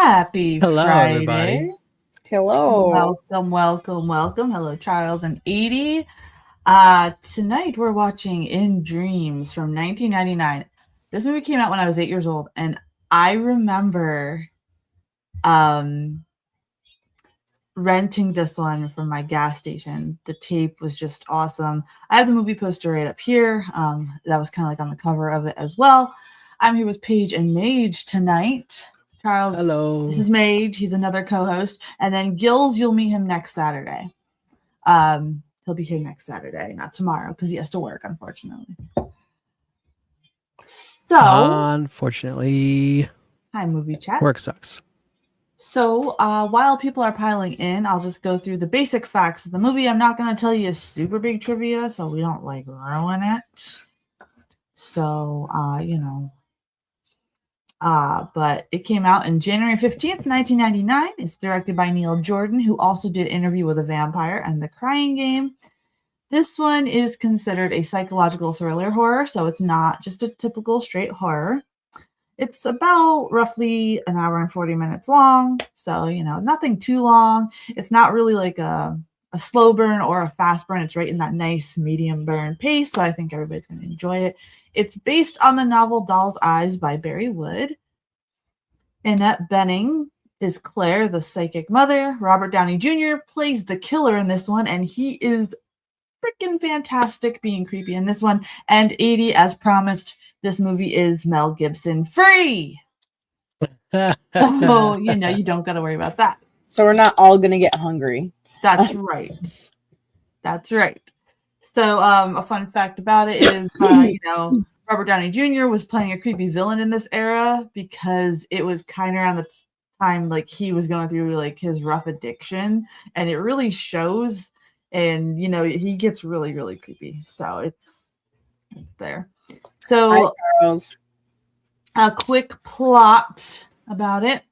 Happy Hello, everybody. Friday. Hello. Welcome. Hello, Charles and Edie. Tonight we're watching In Dreams from 1999. This movie came out when I was 8 years old, and I remember renting this one from my gas station. The tape was just awesome. I have the movie poster right up here. That was kind of like on the cover of it as well. I'm here with Paige and Mage tonight. Charles, Hello. this is Mage. He's another co-host. And then Gills, you'll meet him next Saturday. He'll be here next Saturday, not tomorrow, because he has to work, unfortunately. So, Unfortunately, hi, movie chat. work sucks. So, while people are piling in, I'll just go through the basic facts of the movie. I'm not going to tell you a super big trivia, so we don't, ruin it. So, but it came out in January 15th, 1999. It's directed by Neil Jordan, who also did Interview with a Vampire and The Crying Game. This one is considered a psychological thriller horror, so it's not just a typical straight horror. It's about roughly an hour and 40 minutes long, so, nothing too long. It's not really like a slow burn or a fast burn. It's right in that nice medium burn pace, so I think everybody's going to enjoy it. It's based on the novel Doll's Eyes by Barry Wood. Annette Bening is Claire, the psychic mother. Robert Downey Jr. plays the killer in this one, and he is freaking fantastic being creepy in this one. And 80, as promised, this movie is Mel Gibson free. So, you don't got to worry about that. So we're not all going to get hungry. That's right. That's right. So, a fun fact about it is, Robert Downey Jr. was playing a creepy villain in this era because it was kind of around the time, he was going through, his rough addiction, and it really shows, and, he gets really, really creepy. So, it's there. So, Hi, Charles. A quick plot about it.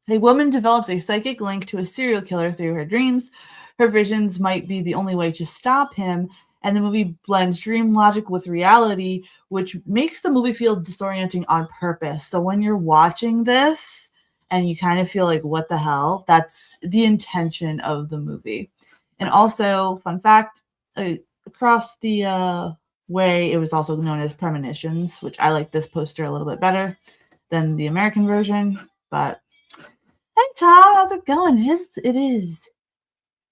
A woman develops a psychic link to a serial killer through her dreams. Her visions might be the only way to stop him, and the movie blends dream logic with reality, which makes the movie feel disorienting on purpose. So when you're watching this and you kind of feel like, what the hell? That's the intention of the movie. And also, fun fact, across the way, it was also known as Premonitions, which I like this poster a little bit better than the American version. But hey, Tom, how's it going?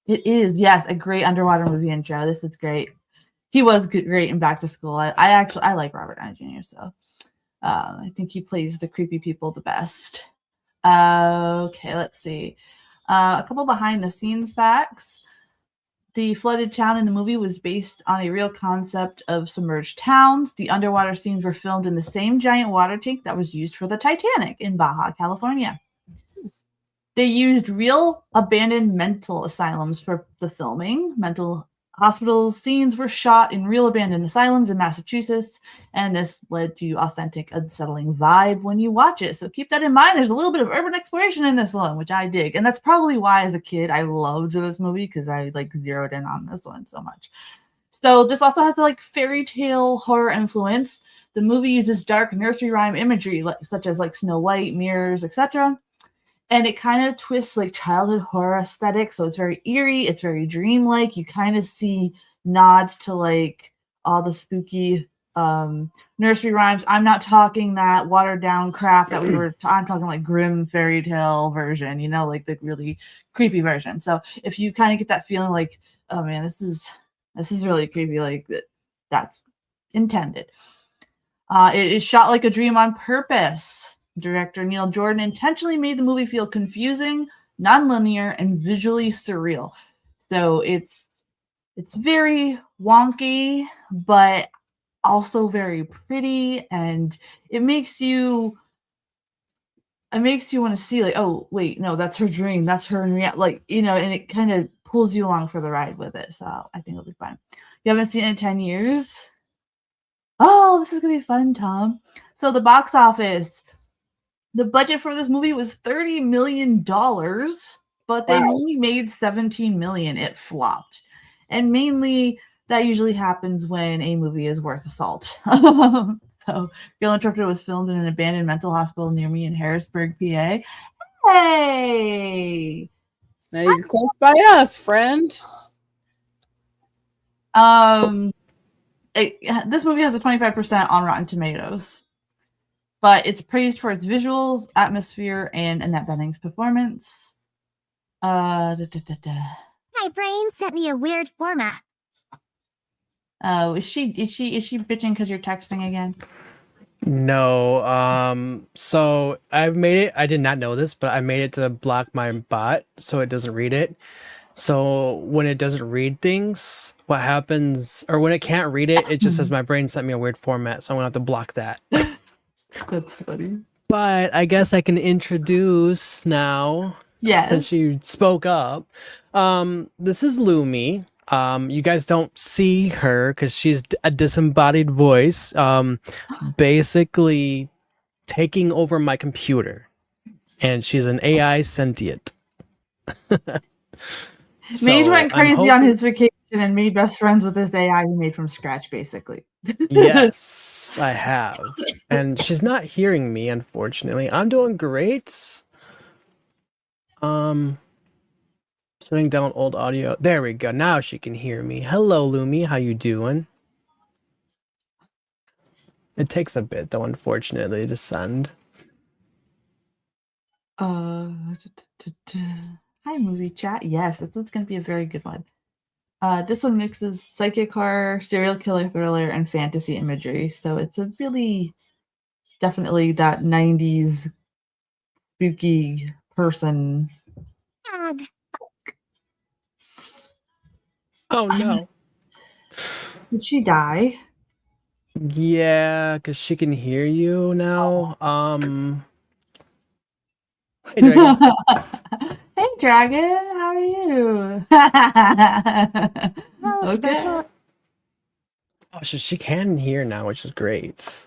It is, yes, a great underwater movie intro. This is great. He was great in Back to School. I like Robert Downey Jr., so I think he plays the creepy people the best. Okay, let's see. A couple behind-the-scenes facts. The flooded town in the movie was based on a real concept of submerged towns. The underwater scenes were filmed in the same giant water tank that was used for the Titanic in Baja, California. They used real abandoned mental asylums for the filming. Mental hospitals scenes were shot in real abandoned asylums in Massachusetts, and this led to authentic, unsettling vibe when you watch it. So keep that in mind. There's a little bit of urban exploration in this one, which I dig. And that's probably why, as a kid, I loved this movie, because I zeroed in on this one so much. So this also has the fairy tale horror influence. The movie uses dark nursery rhyme imagery, such as Snow White, mirrors, etc. And it kind of twists childhood horror aesthetic. So it's very eerie. It's very dreamlike. You kind of see nods to all the spooky nursery rhymes. I'm not talking that watered down crap that I'm talking grim fairy tale version, the really creepy version. So if you kind of get that feeling oh man, this is really creepy, that's intended. It is shot like a dream on purpose. Director Neil Jordan intentionally made the movie feel confusing, nonlinear, and visually surreal. So it's very wonky, but also very pretty, and it makes you want to see oh wait, no, that's her dream, that's her in reality, and it kind of pulls you along for the ride with it. So I think it'll be fun. You haven't seen it in 10 years? Oh, this is gonna be fun, Tom. So the box office. The budget for this movie was $30 million, but they only made $17 million. It flopped. And mainly, that usually happens when a movie is worth a salt. So, Girl Interpreter was filmed in an abandoned mental hospital near me in Harrisburg, PA. Hey. Now you're close by us, friend. This movie has a 25% on Rotten Tomatoes, but it's praised for its visuals, atmosphere, and Annette Bening's performance. My brain sent me a weird format. Oh, is she bitching because you're texting again? No. So I've made it. I did not know this, but I made it to block my bot so it doesn't read it. So when it doesn't read things, what happens, or when it can't read it, it just says my brain sent me a weird format. So I'm gonna have to block that. That's funny. But I guess I can introduce now. Yes. Since she spoke up. This is Lumi. You guys don't see her because she's a disembodied voice. Basically taking over my computer. And she's an AI sentient. Mage went crazy on his vacation and made best friends with this AI he made from scratch, basically. Yes, I have. And she's not hearing me, unfortunately. I'm doing great. Shutting down old audio. There we go. Now she can hear me. Hello, Lumi. How you doing? It takes a bit, though, unfortunately, to send. Hi, movie chat. Yes, this is going to be a very good one. This one mixes psychic horror, serial killer thriller, and fantasy imagery. So it's a really, definitely that 90s spooky person. Oh, no. Did she die? Yeah, because she can hear you now. Hey, Dragon. Hey, Dragon. How are you? Okay. Oh, so she can hear now, which is great.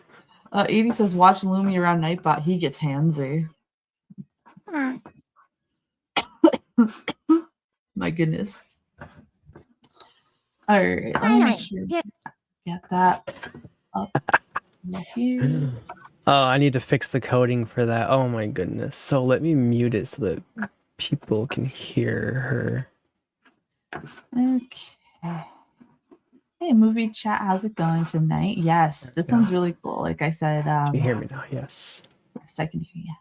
Edie says, watch Lumi around Nightbot. He gets handsy. My goodness. All right. Let me make sure get that up here. Oh, I need to fix the coding for that. Oh my goodness. So let me mute it so that people can hear her. Okay. Hey, movie chat. How's it going tonight? Yes, this one's really cool. Like I said, can you hear me now? Yes. Yes, I can hear you.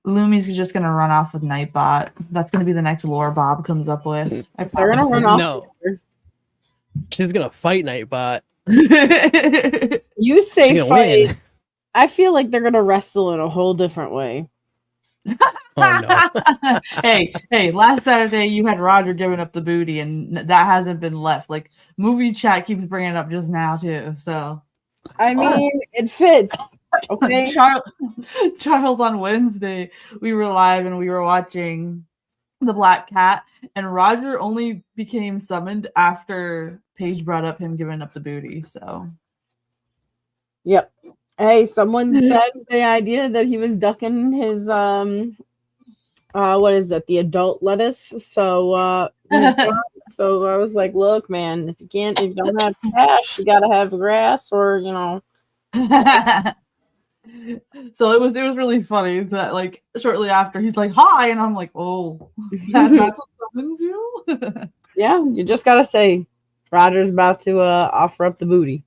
Lumi's just gonna run off with Nightbot. That's gonna be the next lore Bob comes up with. They're gonna run off. No. She's gonna fight Nightbot. You say fight. Win. I feel like they're gonna wrestle in a whole different way. Oh no. hey, last Saturday you had Roger giving up the booty and that hasn't been left. Like movie chat keeps bringing it up just now too. So I mean, it fits. Okay. Charles on Wednesday, we were live and we were watching The Black Cat, and Roger only became summoned after Paige brought up him giving up the booty. So, yep. Hey, someone said the idea that he was ducking his what is that? The adult lettuce. So so I was like, look, man, if you don't have cash, you gotta have grass, or So it was really funny that like shortly after he's like, hi, and I'm like, oh, that's what summons you. Yeah, you just gotta say Roger's about to offer up the booty.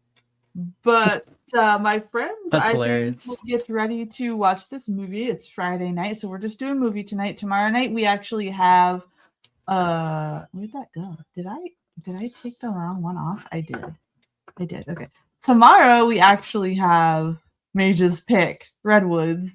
But my friends, That's I hilarious. think we'll get ready to watch this movie. It's Friday night, so we're just doing movie tonight. Tomorrow night we actually have where'd that go? Did I take the wrong one off? I did. Okay. Tomorrow we actually have Mage's Pick, Redwood,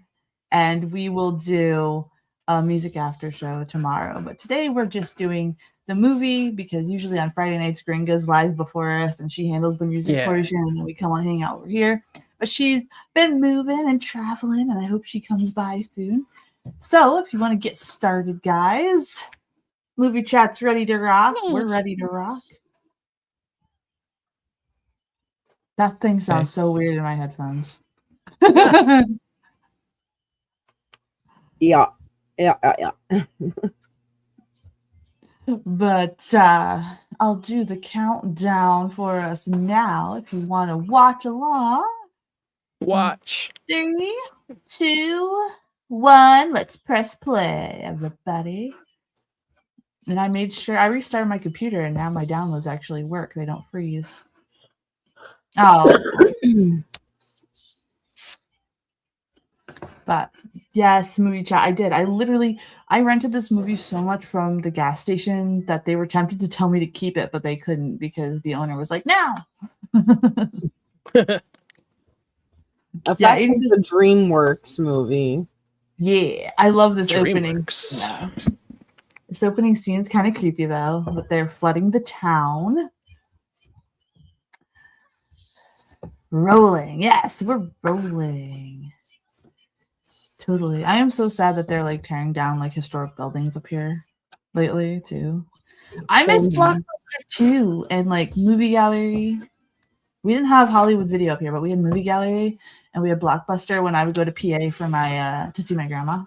and we will do a music after show tomorrow. But today we're just doing the movie because usually on Friday nights Gringa's live before us and she handles the music portion and then we come on hang out over here. But she's been moving and traveling and I hope she comes by soon. So if you want to get started, guys, movie chat's ready to rock. Nice. We're ready to rock. That thing sounds so weird in my headphones. Yeah. But I'll do the countdown for us now if you want to watch along. Watch. 3, 2, 1. Let's press play, everybody. And I made sure I restarted my computer, and now my downloads actually work. They don't freeze. Oh. But yes, movie chat. I did. I rented this movie so much from the gas station that they were tempted to tell me to keep it, but they couldn't because the owner was like, "No." Yeah, it's a DreamWorks movie. Yeah, I love this opening. DreamWorks. Yeah. This opening scene's kind of creepy though, but they're flooding the town. Rolling. Yes, we're rolling. Totally. I am so sad that they're like tearing down like historic buildings up here lately too. I miss Blockbuster too, and like movie gallery. We didn't have Hollywood Video up here, but we had movie gallery and we had Blockbuster when I would go to PA for my to see my grandma.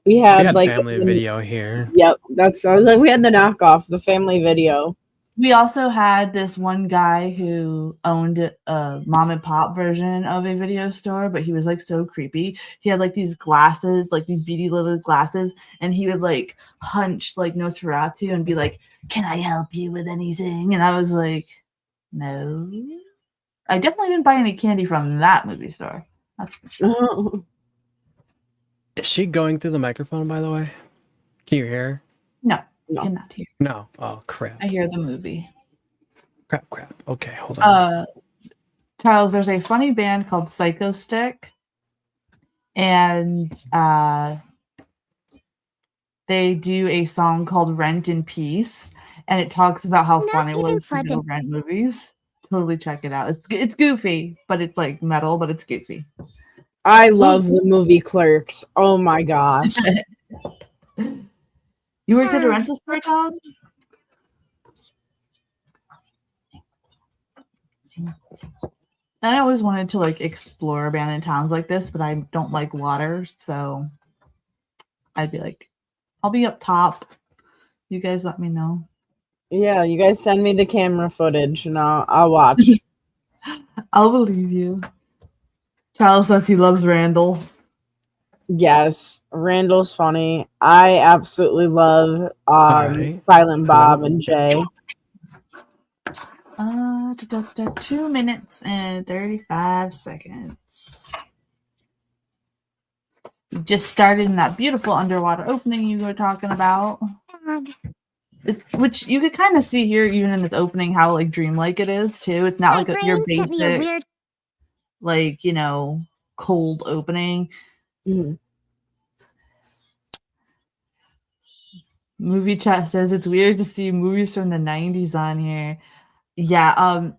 We had like Family Video here. Yep, I was like, we had the knockoff, the Family Video. We also had this one guy who owned a mom and pop version of a video store, but he was like so creepy. He had like these glasses, like these beady little glasses, and he would like hunch like Nosferatu and be like, "Can I help you with anything?" And I was like, "No." I definitely didn't buy any candy from that movie store. That's for sure. Is she going through the microphone, by the way? Can you hear her? No, you cannot hear. No. Oh, crap. I hear the movie. Crap. Okay, hold on. Charles, there's a funny band called Psycho Stick, and they do a song called Rent in Peace, and it talks about how fun it was to go rent movies. Totally check it out. It's goofy, but it's like metal, but it's goofy. I love the movie Clerks. Oh my gosh. You worked at a rental store, Tom? I always wanted to like explore abandoned towns like this, but I don't like water, so I'd be like, I'll be up top. You guys let me know. Yeah, you guys send me the camera footage and I'll watch. I'll believe you. Charles says he loves Randall. Yes, Randall's funny. I absolutely love Silent Bob and Jay. 2 minutes and 35 seconds. We just started in that beautiful underwater opening you were talking about. Which you could kind of see here, even in this opening, how like dreamlike it is too. It's not like your basic, like, you know, cold opening. Mm-hmm. Movie chat says it's weird to see movies from the 90s on here. Yeah,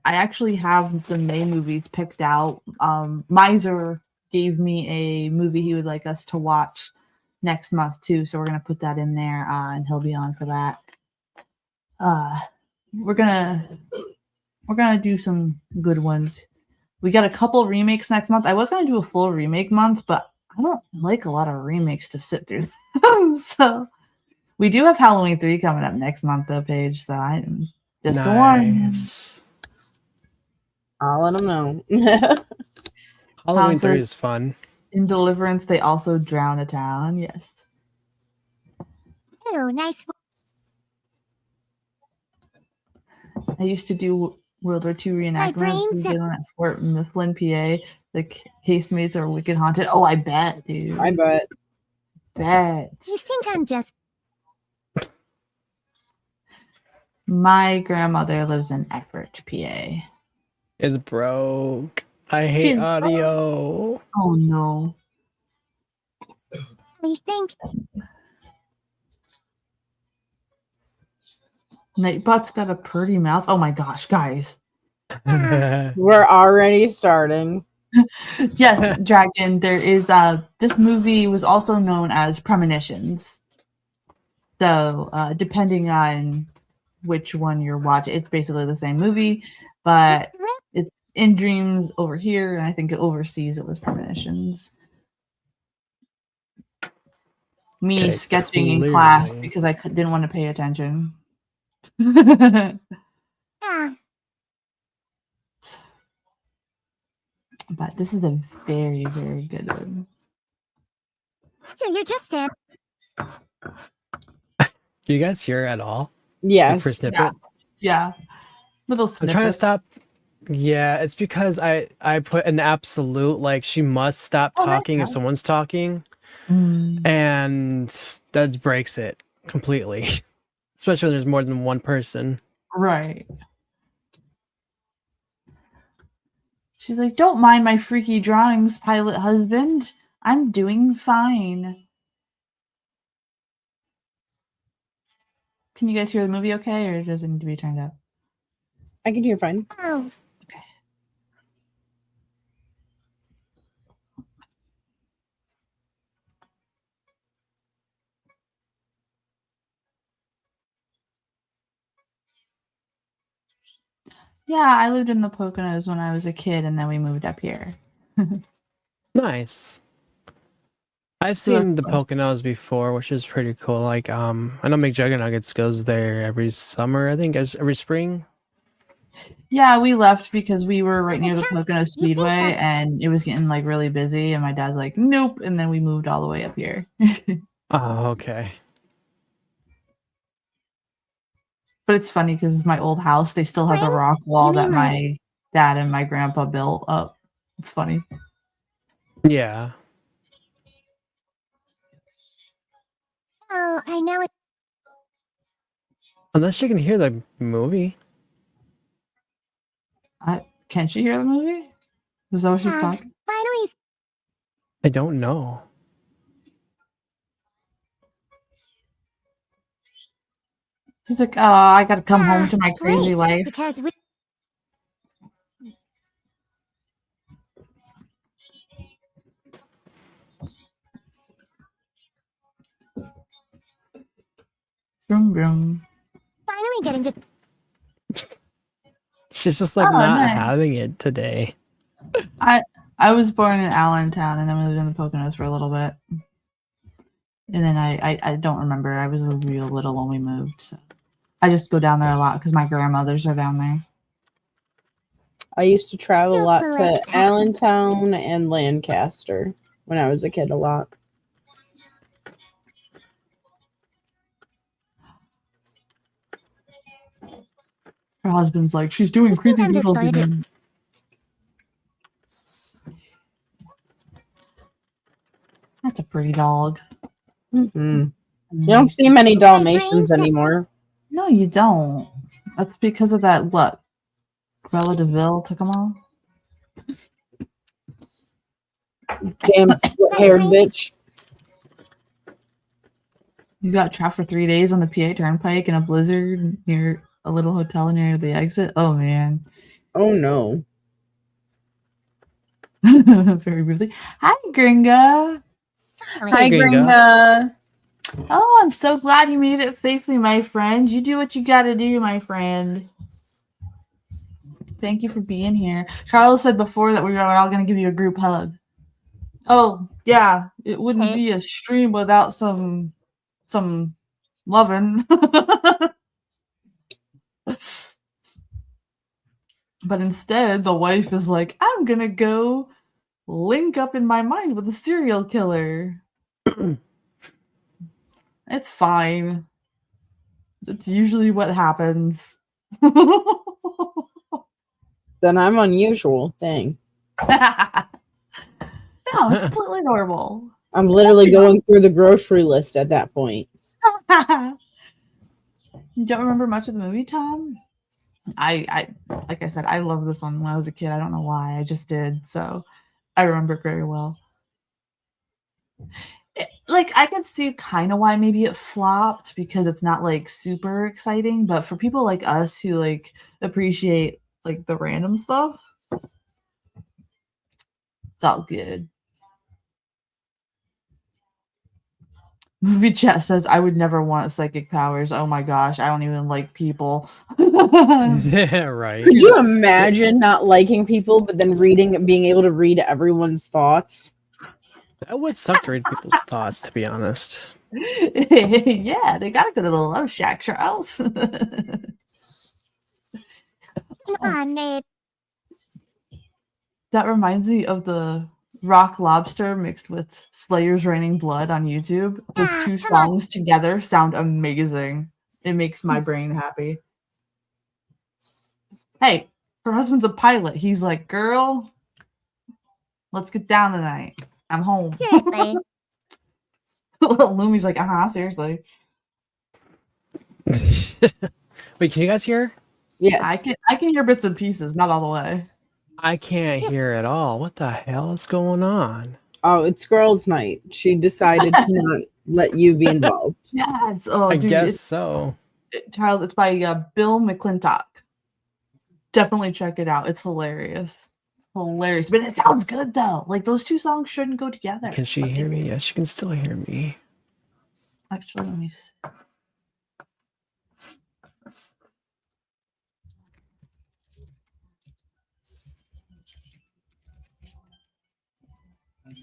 I actually have the May movies picked out. Miser gave me a movie he would like us to watch next month too, so we're gonna put that in there, and he'll be on for that. We're gonna do some good ones. We got a couple remakes next month. I was gonna do a full remake month, but I don't like a lot of remakes to sit through them. So we do have Halloween 3 coming up next month though, Paige. So I'm just a warning. I'll let them know. Halloween 3 is fun. In Deliverance, they also drown a town. Yes. Oh, nice. I used to do World War II reenactments. We did one at Fort Mifflin, PA. The casemates are wicked haunted. Oh, I bet, dude. I bet. You think I'm just... My grandmother lives in Effort, PA. It's broke. I hate audio. Broke. Oh, no. You think... Nightbot's got a pretty mouth. Oh my gosh, guys. We're already starting. Yes, Dragon, there is this movie was also known as Premonitions. So depending on which one you're watching, it's basically the same movie, but it's in dreams over here, and I think overseas it was Premonitions. Me sketching in class because I didn't want to pay attention. But this is a very, very good one. So you're just in. Do you guys hear at all? Like Yes. for snippet? Yeah. Little snippets. I'm trying to stop. Yeah, it's because I put an absolute, like, she must stop Oh, nice, talking if nice. someone's talking, Mm. and that breaks it completely. Especially when there's more than one person. Right. She's like, don't mind my freaky drawings, pilot husband. I'm doing fine. Can you guys hear the movie okay, or does it need to be turned up? I can hear fine. Oh, Okay. Yeah, I lived in the Poconos when I was a kid, and then we moved up here. Nice. I've So that's seen the fun. Poconos before, which is pretty cool. Like, I know McJuggernuggets goes there every summer, I think, every spring. Yeah, we left because we were right near the It's how Pocono you think Speedway, that- and it was getting like really busy. And my dad's like, "Nope," and then we moved all the way up here. Oh, okay. But it's funny because my old house, they still have the Spring? rock wall You that mean my dad and my grandpa built up. It's funny. Yeah. Oh, I know it. Unless you can hear the movie. Can she hear the movie? Is that what she's talking? Finally, I don't know. She's like, "Oh, I gotta come home to my crazy great, life." because we. Vroom vroom. Finally getting to. She's just like Oh, not nice. having it today. I was born in Allentown, and then we lived in the Poconos for a little bit. And then I don't remember. I was real little when we moved. So I just go down there a lot because my grandmothers are down there. I used to travel a lot to Hopefully. Allentown and Lancaster when I was a kid a lot. Her husband's like, she's doing I think creepy I'm just doodles going to- again. That's a pretty dog. You don't see many Dalmatians anymore. No, you don't. That's because of that, what? Cruella de Vil took them all? Damn split-haired bitch. You got trapped for 3 days on the PA Turnpike in a blizzard near a little hotel near the exit. Oh, man. Oh no. Very briefly. Hi, Gringa. Hi, Gringa. Gringa. Oh, I'm so glad you made it safely, my friend. You do what you gotta do, my friend. Thank you for being here. Charles said before that we were all gonna give you a group hug. Oh, yeah. It wouldn't be a stream without some loving. But instead, the wife is like, I'm gonna go link up in my mind with a serial killer. It's fine. That's usually what happens. Then I'm unusual. Dang. No, it's completely normal. I'm literally going through the grocery list at that point. You don't remember much of the movie, Tom? I like I said, I loved this one when I was a kid. I don't know why. I just did. So I remember it very well. Like I could see kind of why maybe it flopped because it's not like super exciting, but for people like us who like appreciate like the random stuff, it's all good. Movie chat says I would never want psychic powers. Oh my gosh, I don't even like people. Yeah, right. Could you imagine not liking people, but then being able to read everyone's thoughts? That would suck to read people's thoughts, to be honest. Yeah, they gotta go to the Love Shack, Charles. Come on, Nate. That reminds me of the Rock Lobster mixed with Slayer's Raining Blood on YouTube. Those two songs together sound amazing. It makes my brain happy. Hey, her husband's a pilot. He's like, girl, let's get down tonight. I'm home. Seriously. Lumi's like, seriously. Wait, can you guys hear? Yes. I can hear bits and pieces, not all the way. I can't hear at all. What the hell is going on? Oh, it's girls' night. She decided to not let you be involved. Yes. Oh, I dude, guess so. Charles, it's by Bill McClintock. Definitely check it out. It's hilarious. Hilarious. But it sounds good though. Like those two songs shouldn't go together. Can she hear me? Yes, she can still hear me. Actually, let me see.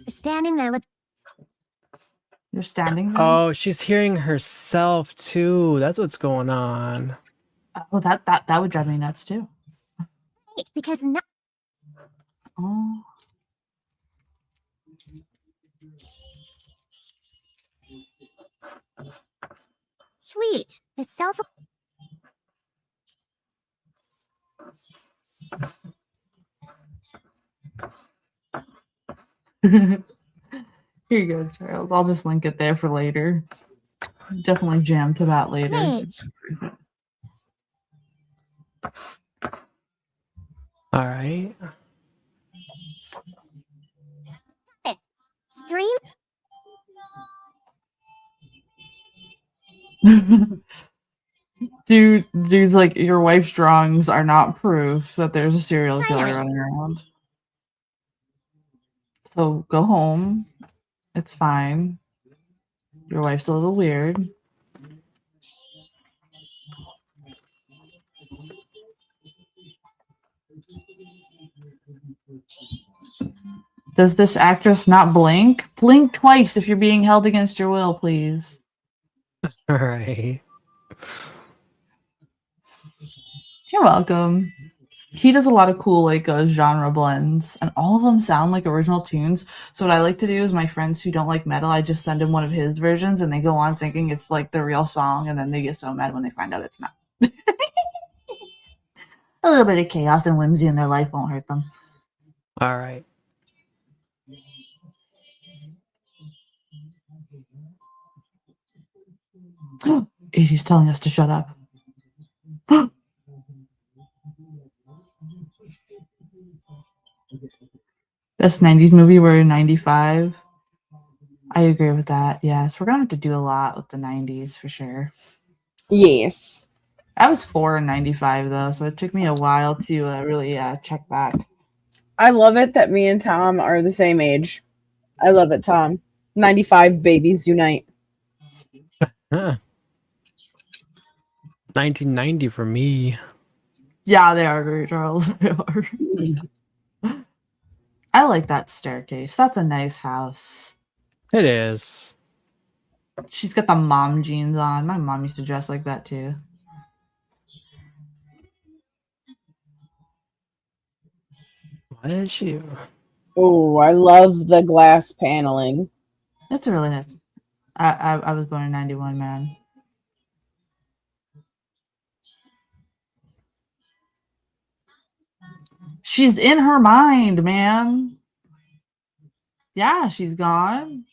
Standing there. You're standing there? Oh, she's hearing herself too. That's what's going on. Oh, that would drive me nuts too. Because Oh. sweet. The self. Here you go, Charles. I'll just link it there for later. Definitely jam to that later. Wait. All right. Stream. Dude's like, your wife's drawings are not proof that there's a serial killer running around. So go home. It's fine. Your wife's a little weird. Does this actress not blink? Blink twice if you're being held against your will, please. All right. You're welcome. He does a lot of cool genre blends, and all of them sound like original tunes. So what I like to do is my friends who don't like metal, I just send them one of his versions, and they go on thinking it's like the real song, and then they get so mad when they find out it's not. A little bit of chaos and whimsy in their life won't hurt them. All right. He's telling us to shut up. Best 90s movie, we're in 95. I agree with that. Yes, we're gonna have to do a lot with the 90s for sure. Yes. I was 4 in 95 though, so it took me a while to really check back. I love it that me and Tom are the same age. I love it, Tom. 95 babies unite. Huh. 1990 for me. Yeah, they are great, Charles. They are. I like that staircase. That's a nice house. It is. She's got the mom jeans on. My mom used to dress like that too. What is she? Oh, I love the glass paneling. It's a really nice. I was born in 91, man. She's in her mind, man. Yeah, she's gone.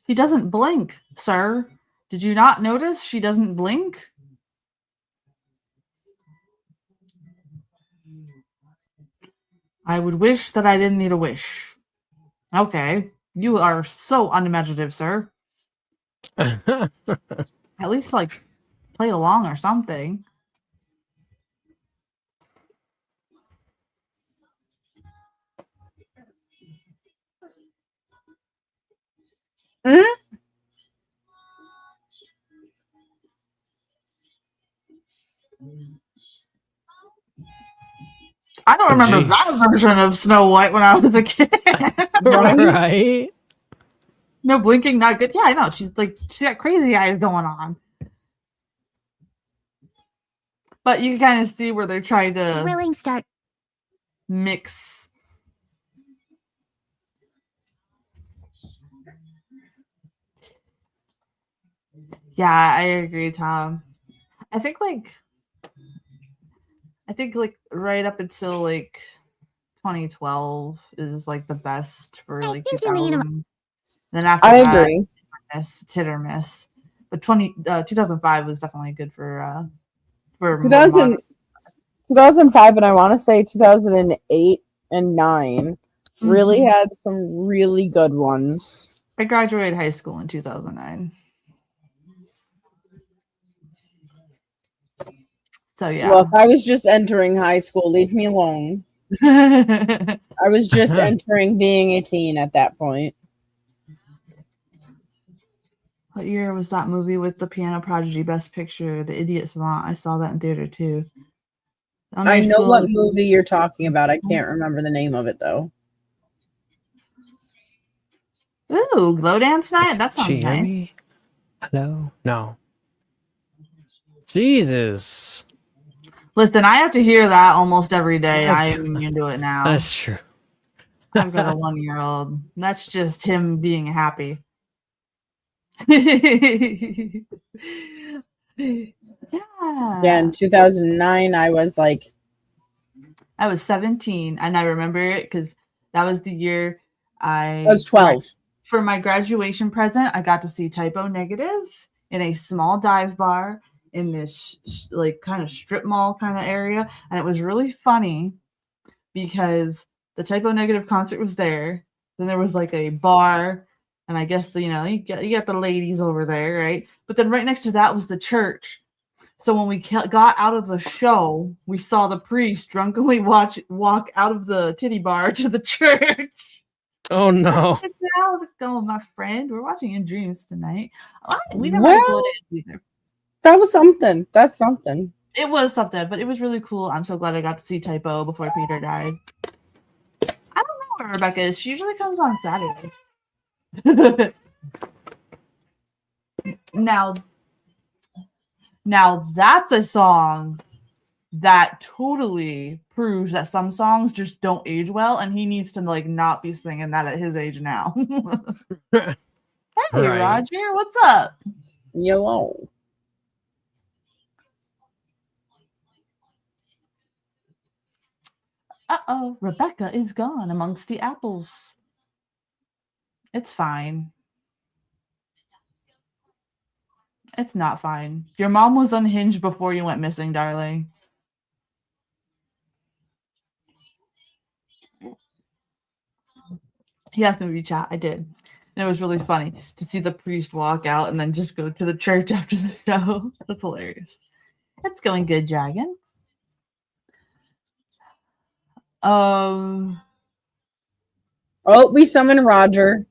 She doesn't blink, sir. Did you not notice she doesn't blink? I would wish that I didn't need a wish. Okay. You are so unimaginative, sir. At least, play along or something. I don't remember that version of Snow White when I was a kid. Right? No blinking, not good. Yeah, I know. She's got crazy eyes going on. But you can kind of see where they're trying to Willing start. mix Yeah, I agree, Tom. I think like right up until like 2012 is like the best for I like think you need 'em. 2000s. Then after I that, agree. it's hit or miss. But 2005 was definitely good for more 2000, modern. 2005 and I want to say 2008 and 9 really Mhm. had some really good ones. I graduated high school in 2009. So yeah. Look, I was just entering high school. Leave me alone. I was just entering being a teen at that point. What year was that movie with the Piano Prodigy Best Picture, The Idiot Savant? I saw that in theater too. I Elementary know school. what movie you're talking about. I can't remember the name of it though. Ooh, Glow Dance Night? That Did she sounds hear nice. me? Hello? No. Jesus. Listen, I have to hear that almost every day. Oh, I am God. immune to it now. That's true. I've got a 1-year-old. That's just him being happy. Yeah. Yeah, in 2009, I was like, I was 17, and I remember it because that was the year I was 12. For my graduation present, I got to see Typo Negative in a small dive bar in this like kind of strip mall kind of area, and it was really funny because the Typo Negative concert was there. Then there was like a bar, and I guess you got the ladies over there, right? But then right next to that was the church. So when we got out of the show, we saw the priest drunkenly walk out of the titty bar to the church. Oh, no. How's it going, my friend? We're watching In Dreams tonight. We never Well, had Glow Dance either. that was something. That's something. It was something, but it was really cool. I'm so glad I got to see Typo before Peter died. I don't know where Rebecca is. She usually comes on Saturdays. Now that's a song that totally proves that some songs just don't age well, and he needs to like not be singing that at his age now. Hey, Right. Roger, what's up? Yellow. Uh-oh, Rebecca is gone amongst the apples. It's fine. It's not fine. Your mom was unhinged before you went missing, darling. He asked me to chat. I did. And it was really funny to see the priest walk out and then just go to the church after the show. That's hilarious. It's going good, Dragon. Oh, we summoned Roger.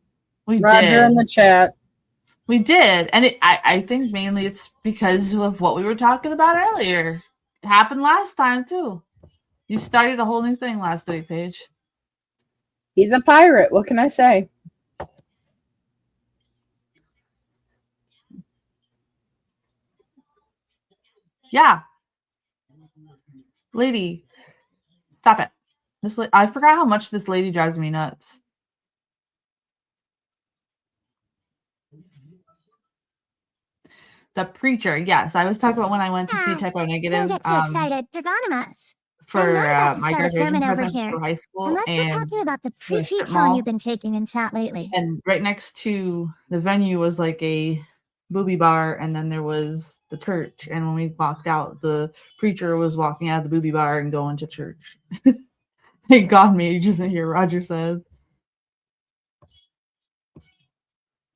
We Roger did. in the chat. We did. And I think mainly it's because of what we were talking about earlier. It happened last time, too. You started a whole new thing last week, Paige. He's a pirate. What can I say? Yeah. Lady, stop it. I forgot how much this lady drives me nuts. The preacher, yes. I was talking about when I went to see Typo Negative. Don't get too excited. They're anonymous. For I'm not about to my start a graduation sermon over present here. for high school. Unless we're And talking about the the preachy strip tone mall. you've been taking in chat lately. And right next to the venue was like a booby bar, and then there was the church. And when we walked out, the preacher was walking out of the booby bar and going to church. Thank God Mage isn't here, Roger says.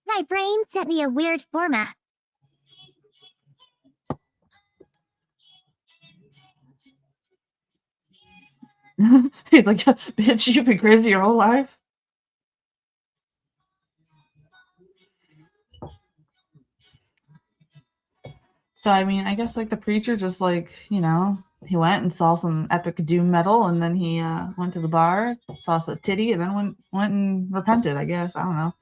My brain sent me a weird format. He's like, bitch, you've been crazy your whole life. So, I mean, I guess like the preacher just like, he went and saw some epic doom metal, and then he went to the bar, saw some titty, and then went and repented, I guess. I don't know.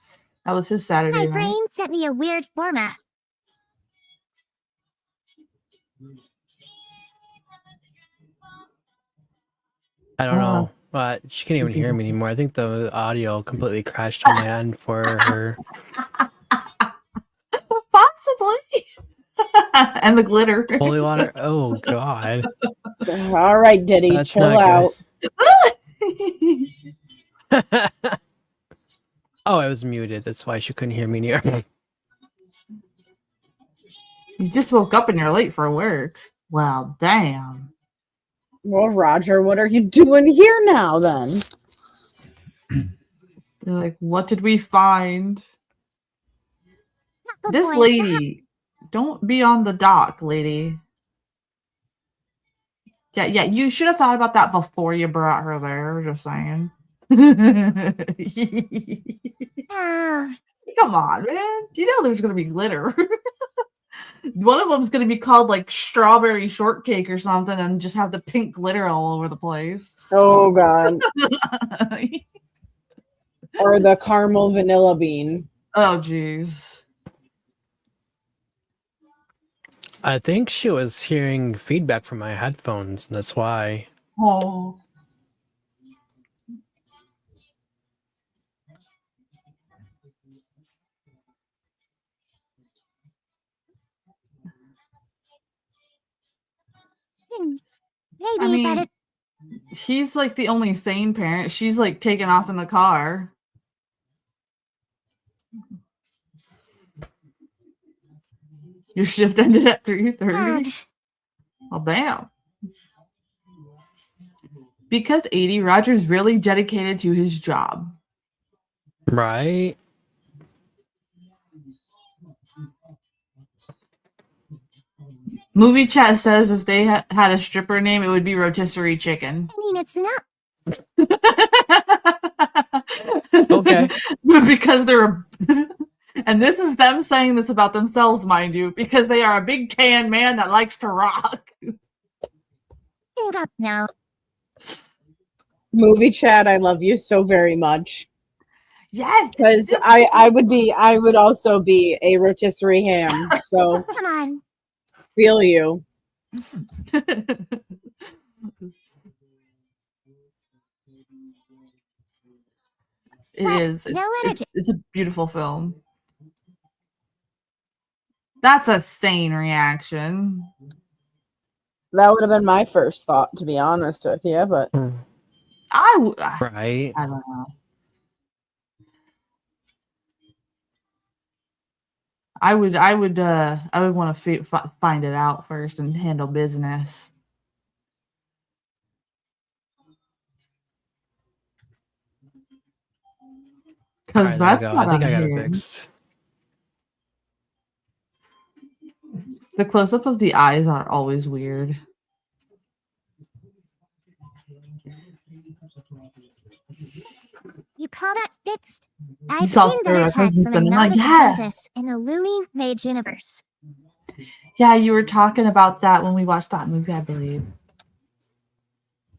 That was his Saturday My night. brain sent me a weird format. I don't know. She can't even hear me anymore. I think the audio completely crashed on my end for her. Possibly. And the glitter. Holy water. Oh God. All right, Diddy, That's chill not out. Oh, I was muted. That's why she couldn't hear me near. You just woke up and you're late for work. Well, damn. Well, Roger, what are you doing here now then? They're like, what did we find? Good This boy. lady, don't be on the dock, lady. Yeah, you should have thought about that before you brought her there, just saying. Oh, Come on, man. You know there's going to be glitter. One of them's going to be called like strawberry shortcake or something and just have the pink glitter all over the place. Oh, God. Or the caramel vanilla bean. Oh, jeez. I think she was hearing feedback from my headphones. And that's why. Oh. maybe, I but mean, it, he's like the only sane parent. She's like taking off in the car. Your shift ended at 3:30. Well, damn. Because 80, Roger's really dedicated to his job. Right? Movie chat says if they had a stripper name, it would be Rotisserie Chicken. I mean, it's not. Okay. Because they're and this is them saying this about themselves, mind you, because they are a big tan man that likes to rock. Hold up now. Movie chat, I love you so very much. Yes, Because I would also be a rotisserie ham. So Come on. feel you. It is. No energy. It's a beautiful film. That's a sane reaction. That would have been my first thought, to be honest with you, but Right. I don't know. I would want to find it out first and handle business. Because Alright, there we that's go. I not think I got it unhinged. fixed. The close-up of the eyes are always weird. You call that fixed? I've saw seen better Sparrow tech from a Cousins and I'm like, novice yeah. apprentice in the Looney Mage universe. Yeah, you were talking about that when we watched that movie, I believe.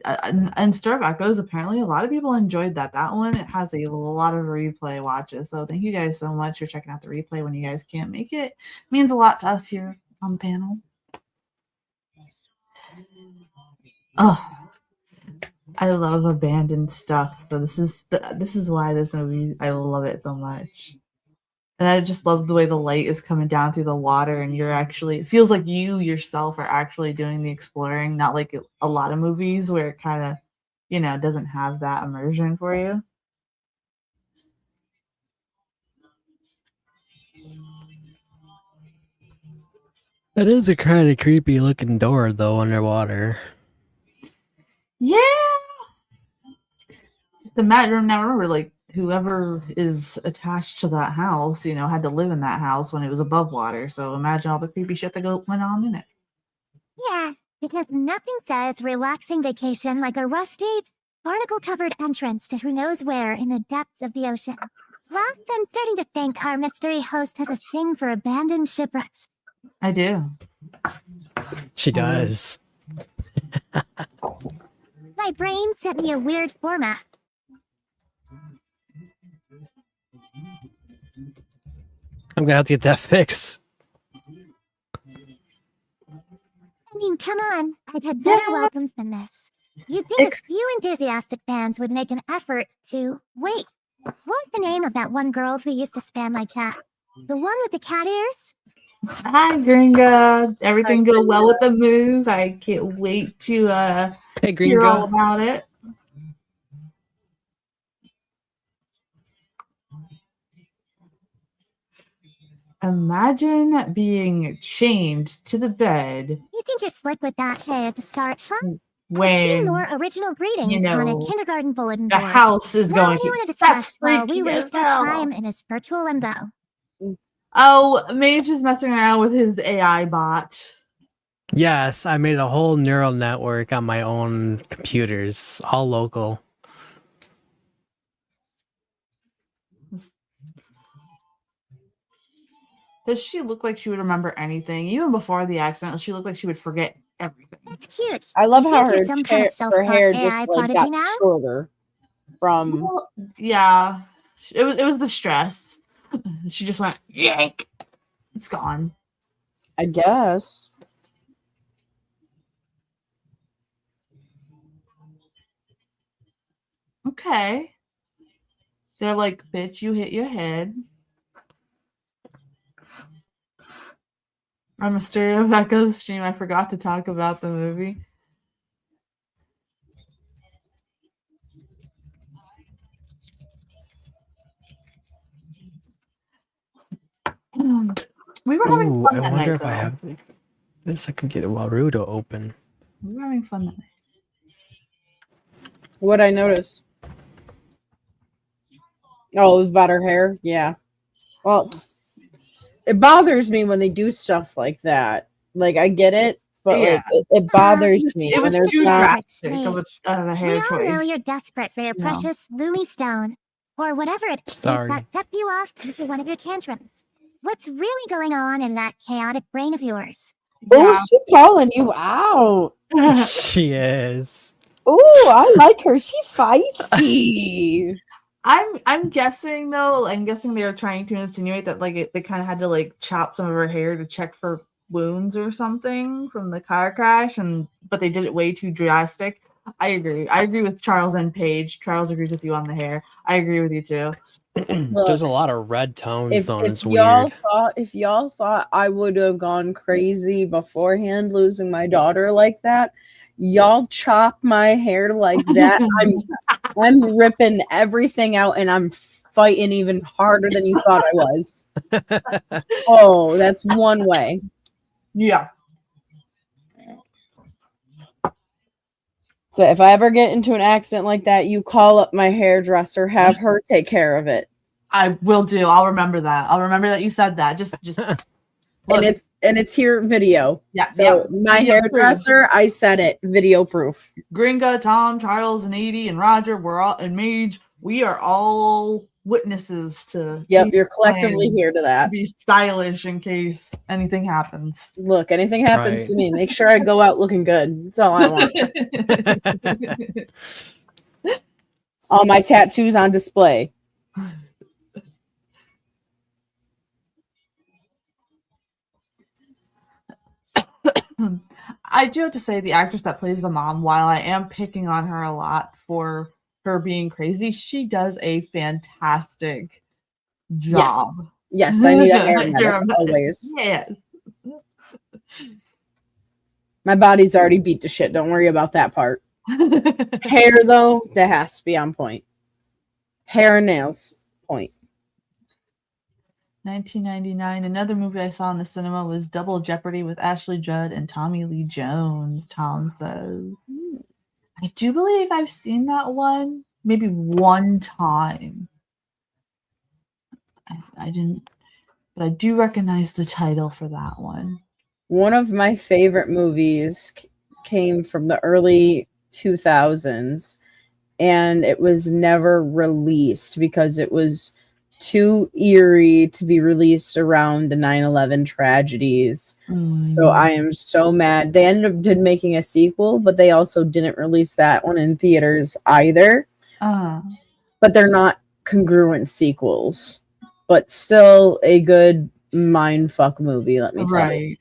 And Stir Echoes, apparently a lot of people enjoyed that. That one, it has a lot of replay watches. So thank you guys so much for checking out the replay when you guys can't make it. It means a lot to us here on the panel. Oh, I love abandoned stuff. So this is why this movie, I love it so much. And I just love the way the light is coming down through the water and it feels like you yourself are actually doing the exploring, not like a lot of movies where it kind of, doesn't have that immersion for you. That is a kind of creepy looking door, though, underwater. Yeah. Just imagine now, remember, like, whoever is attached to that house, had to live in that house when it was above water. So imagine all the creepy shit that went on in it. Yeah, because nothing says relaxing vacation like a rusty, barnacle-covered entrance to who knows where in the depths of the ocean. Well, I'm starting to think our mystery host has a thing for abandoned shipwrecks. I do. She does. My brain sent me a weird format. I'm gonna have to get that fixed. I mean, come on. I've had better welcomes than this. You'd think a few enthusiastic fans would make an effort to... Wait, what was the name of that one girl who used to spam my chat? The one with the cat ears? Hi, Gringa. Everything Hi, go well Gringa. with the move. I can't wait to Hey, hear all Gringo. about it. Imagine being chained to the bed You think you're slick with that hair at the start, huh? I've seen more when, original you greetings on a know, kindergarten bulletin the board. house is Now, going what do you to. want to That's discuss while we freaky as waste our hell. time in this virtual limbo? Oh, Mage is messing around with his AI bot. Yes, I made a whole neural network on my own computers, all local. Does she look like she would remember anything? Even before the accident, she looked like she would forget everything. That's cute. I love You how think you're some kind of her self-taught hair AI just like prodigy got now? shorter from. Well, yeah, it was the stress. She just went yank. It's gone. I guess. Okay. They're like, bitch, you hit your head. On Mysterio of Echo's stream, I forgot to talk about the movie. We were having Ooh, fun I that wonder night, if I though. have this. I can get Warudo open. We were having fun that night. What'd I notice? Oh, it was about her hair? Yeah. Well, it bothers me when they do stuff like that. Like, I get it, but Yeah. like, it bothers me It when was there's too not. drastic of a We hair all know choice. you're desperate for your No. precious Lumi Stone, or whatever it is Sorry. that kept you off into one of your tantrums. What's really going on in that chaotic brain of yours? Oh, Yeah. she's calling you out. She is. Oh, I like her. She's feisty. I'm guessing though. I'm guessing they are trying to insinuate that like they kind of had to like chop some of her hair to check for wounds or something from the car crash, but they did it way too drastic. I agree. I agree with Charles and Paige. Charles agrees with you on the hair. I agree with you too. There's a lot of red tones though, and If it's y'all weird. thought I would have gone crazy beforehand losing my daughter like that, y'all chop my hair like that. I'm ripping everything out and I'm fighting even harder than you thought I was. Oh, that's one way. Yeah. So if I ever get into an accident like that, you call up my hairdresser, have her take care of it. I will do. I'll remember that. I'll remember that you said that. Just look. And it's here video. Yeah. So Yep. my Video hairdresser, I said it, video proof. Gringa, Tom, Charles, and Edie, and Roger, we're all, and Mage, we are all witnesses to. Yep, each you're collectively plan here to to that. be stylish in case anything happens. Look, anything happens Right. to me, make sure I go out looking good. That's all I want. All my tattoos on display. I do have to say, the actress that plays the mom, while I am picking on her a lot for her being crazy, she does a fantastic job. Yes, I need a hair medic You're a- always. Yes. My body's already beat to shit. Don't worry about that part. Hair, though, that has to be on point. Hair and nails, point. 1999. Another movie I saw in the cinema was Double Jeopardy with Ashley Judd and Tommy Lee Jones. Tom says, I do believe I've seen that one maybe one time. I didn't, but I do recognize the title for that one. One of my favorite movies came from the early 2000s, and it was never released because it was too eerie to be released around the 9/11 tragedies. So I am so mad. They ended up making a sequel, but they also didn't release that one in theaters either. But they're not congruent sequels. But still a good mindfuck movie, let me tell you.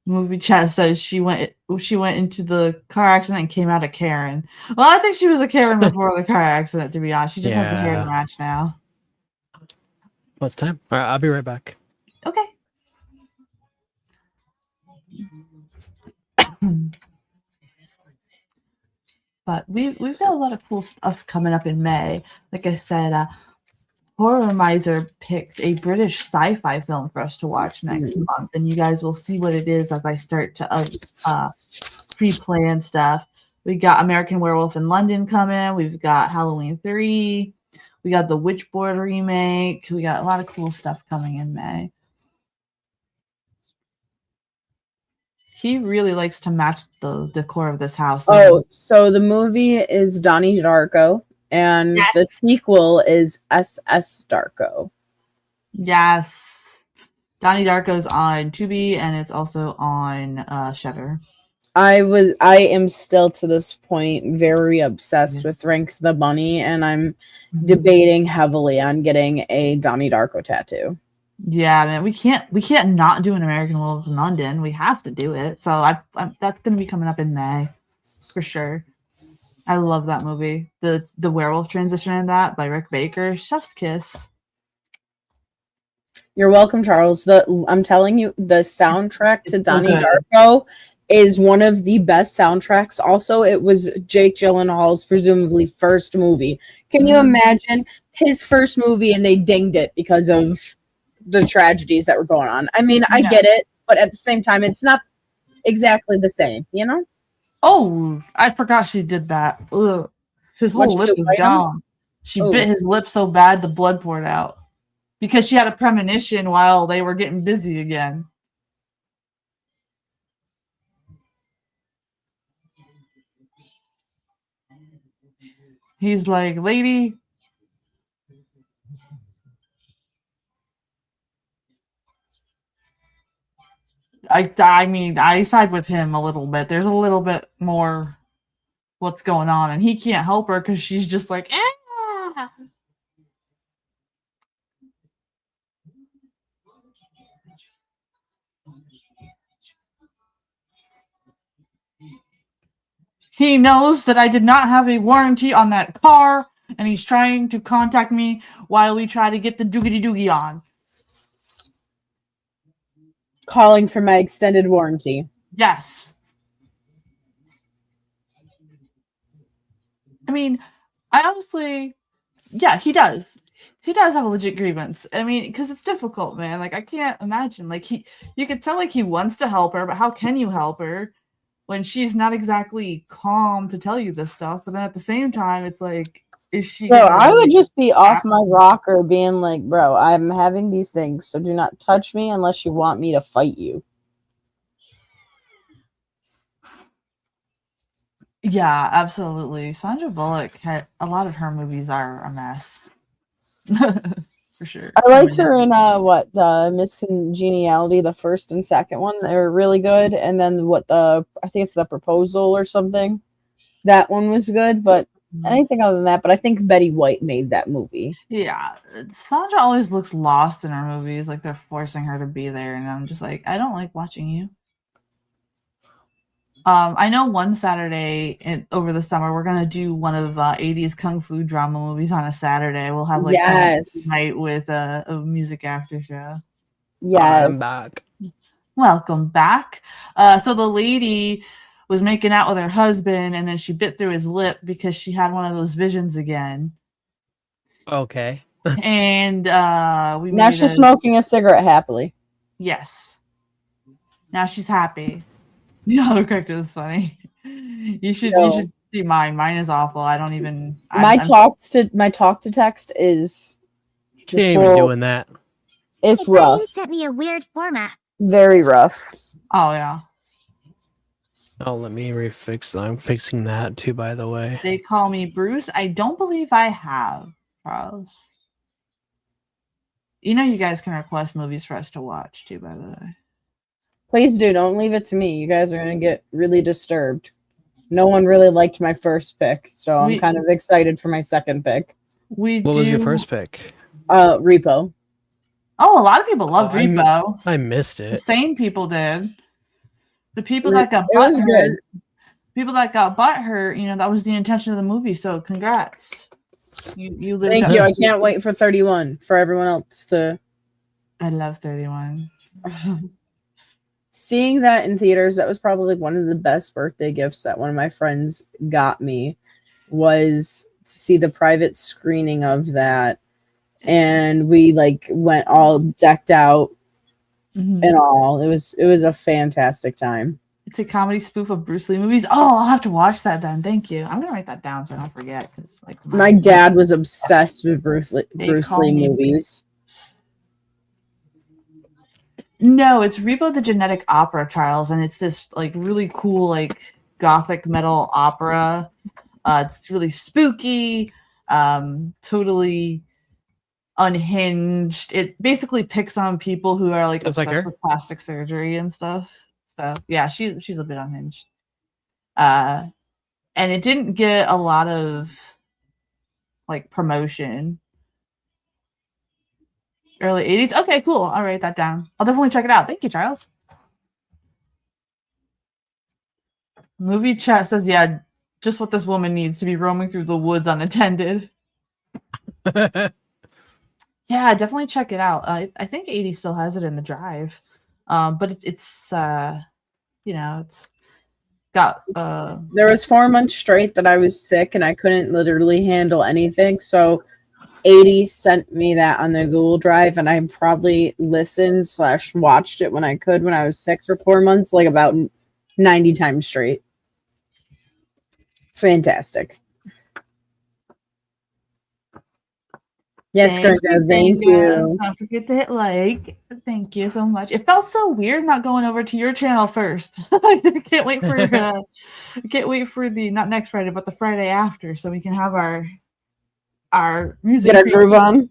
Movie chat says she went into the car accident and came out a Karen. Well, I think she was a Karen before the car accident, to be honest. She just has the hair to match now. What's time? All right, I'll be right back. Okay. But we've got a lot of cool stuff coming up in May. Like I said, Horror Miser picked a British sci-fi film for us to watch next month, and you guys will see what it is as I start to pre-plan stuff. We got American Werewolf in London coming. We've got Halloween 3. We got the Witchboard remake. We got a lot of cool stuff coming in May. He really likes to match the decor of this house. Oh, so the movie is Donnie Darko, and the sequel is SS Darko. Yes. Donnie Darko's on Tubi, and it's also on Shudder. I am still to this point very obsessed with Rank the Bunny, and I'm debating heavily on getting a Donnie Darko tattoo. Yeah, man, we can't not do an American Werewolf in London. We have to do it. So that's gonna be coming up in May, for sure. I love that movie. The werewolf transition in that by Rick Baker, chef's kiss. You're welcome, Charles. I'm telling you, the soundtrack to Donnie good. Darko is one of the best soundtracks. Also, it was Jake Gyllenhaal's presumably first movie. Can you imagine his first movie and they dinged it because of the tragedies that were going on? I mean, I get it, but at the same time, it's not exactly the same, you know? Oh, I forgot she did that. Ugh. His whole lip is gone. She bit his lip so bad the blood poured out because she had a premonition while they were getting busy again. He's like, lady. I mean, I side with him a little bit. There's a little bit more what's going on, and he can't help her because she's just like, ah. He knows that I did not have a warranty on that car, and he's trying to contact me while we try to get the doogity doogie on. Calling for my extended warranty. Yes. I mean, I honestly, yeah, he does. He does have a legit grievance. I mean, because it's difficult, man. Like, I can't imagine. Like, you could tell, like, he wants to help her, but how can you help her when she's not exactly calm to tell you this stuff? But then at the same time, it's like, is she? Bro, I would just be off my rocker being like, bro, I'm having these things, so do not touch me unless you want me to fight you. Yeah, absolutely. Sandra Bullock a lot of her movies are a mess. For sure. I liked her in the Miss Congeniality, the first and second one. They were really good. And then I think it's The Proposal or something. That one was good, but anything other than that. But I think Betty White made that movie. Yeah, Sandra always looks lost in her movies, like they're forcing her to be there, and I'm just like, I don't like watching you. I know one Saturday over the summer we're gonna do one of 80s kung fu drama movies on a Saturday. We'll have like a night with a music after show. Yes, I'm back. Welcome back. So the lady was making out with her husband, and then she bit through his lip because she had one of those visions again. Okay. And now she's smoking a cigarette happily. Yes. Now she's happy. The autocorrect is funny. You should see mine. Mine is awful. I don't even. My talk to text is. She ain't even doing that. It's rough. Sent me a weird format. Very rough. Oh yeah. Oh, let me refix. I'm fixing that too, by the way. They call me Bruce. I don't believe I have, Charles. You know, you guys can request movies for us to watch too, by the way. Please do. Don't leave it to me. You guys are going to get really disturbed. No one really liked my first pick, so I'm kind of excited for my second pick. What was your first pick? Repo. Oh, a lot of people loved Repo. I missed it. The same people did. The people that got butthurt. People that got butthurt, you know, that was the intention of the movie. So congrats. You lived. Thank you. I can't wait for 31 for everyone else to. I love 31. seeing that in theaters, that was probably one of the best birthday gifts that one of my friends got me, was to see the private screening of that. And we like went all decked out and all. It was a fantastic time. It's a comedy spoof of Bruce Lee movies. Oh, I'll have to watch that then. Thank you. I'm gonna write that down so I don't forget. Because like My dad was obsessed with Bruce Lee movies. No, it's Rebo the Genetic Opera, Charles, and it's this like really cool like gothic metal opera. It's really spooky, totally unhinged. It basically picks on people who are like Just obsessed like her? with plastic surgery and stuff. So yeah, she's a bit unhinged. And it didn't get a lot of like promotion. Early 80s. Okay, cool. I'll write that down. I'll definitely check it out. Thank you, Charles. Movie chat says, yeah, just what this woman needs to be roaming through the woods unattended. Yeah, definitely check it out. I think 80 still has it in the drive. But it's it's got There was 4 months straight that I was sick and I couldn't literally handle anything. So 80 sent me that on the Google Drive, and I probably listened/watched it when I could when I was sick for 4 months, like about 90 times straight. Fantastic. Yes, Gringo, thank you. Don't forget to hit like. Thank you so much. It felt so weird not going over to your channel first. I can't wait for the not next Friday, but the Friday after, so we can have our music. Get our groove on.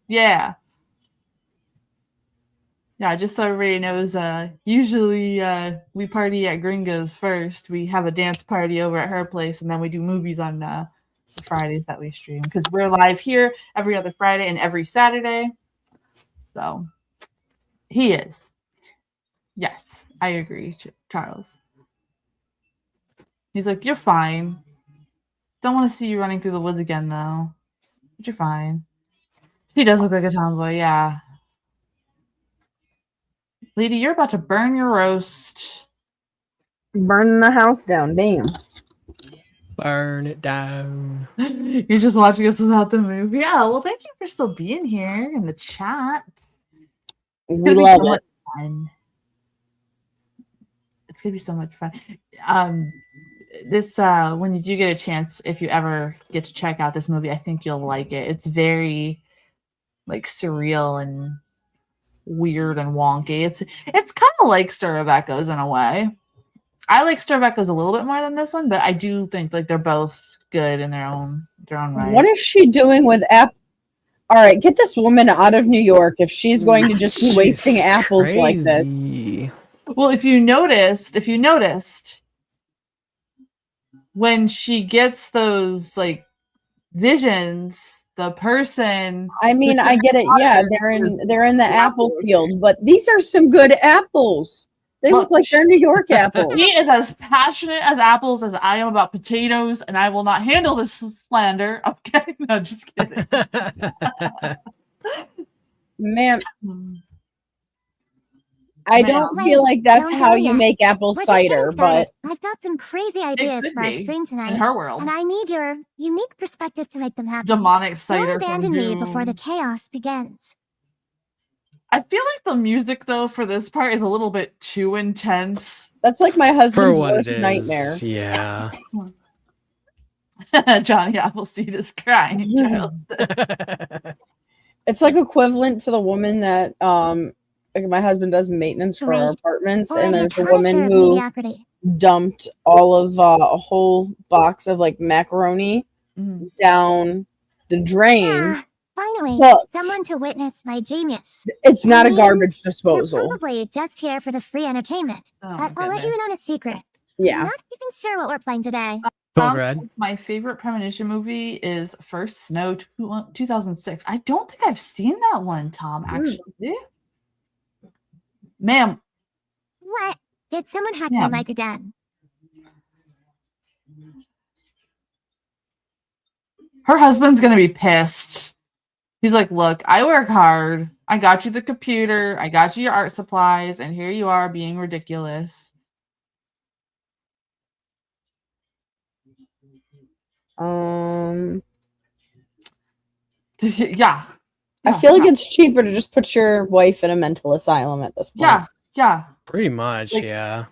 Yeah. Yeah, just so everybody knows, usually we party at Gringo's first. We have a dance party over at her place, and then we do movies on the Fridays that we stream, because we're live here every other Friday and every Saturday. So he is. Yes, I agree, Charles. He's like, you're fine. Don't want to see you running through the woods again, though. But you're fine. He does look like a tomboy, yeah. Lady, you're about to burn your roast. Burn the house down, damn. Burn it down. You're just watching us without the movie. Yeah, well, thank you for still being here in the chat. We love it. Fun. It's gonna be so much fun. This when you do get a chance, if you ever get to check out this movie, I think you'll like it. It's very like surreal and weird and wonky. It's kind of like Stir of Echoes in a way. I like Stir of Echoes a little bit more than this one, but I do think like they're both good in their own right. What is she doing with apple? All right, get this woman out of New York if she's going to just be wasting apples like this. Well, if you noticed, when she gets those like visions, the person. I mean, I get it. Yeah, they're in the apple field, but these are some good apples. They look like they're New York apples. He is as passionate as apples as I am about potatoes, and I will not handle this slander. Okay, no, just kidding. Ma'am, I don't feel like that's how you make apple cider, but I've got some crazy ideas for our stream tonight. In her world. And I need your unique perspective to make them happen. Demonic cider. Don't abandon me before the chaos begins. I feel like the music, though, for this part is a little bit too intense. That's like my husband's worst nightmare. Yeah. Johnny Appleseed is crying. It's like equivalent to the woman that like my husband does maintenance for our apartments, and there's a woman who dumped all of a whole box of like macaroni down the drain. Finally, someone to witness my genius. It's not a garbage disposal. You're probably just here for the free entertainment. I'll let you in on a secret. Yeah. I'm not even sure what we're playing today. My favorite premonition movie is First Snow 2006. I don't think I've seen that one, Tom, actually. Ma'am. What? Did someone hack my mic again? Her husband's going to be pissed. He's like, look, I work hard. I got you the computer. I got you your art supplies, and here you are being ridiculous. Yeah. I feel like it's cheaper to just put your wife in a mental asylum at this point. Yeah. Pretty much, Like, yeah.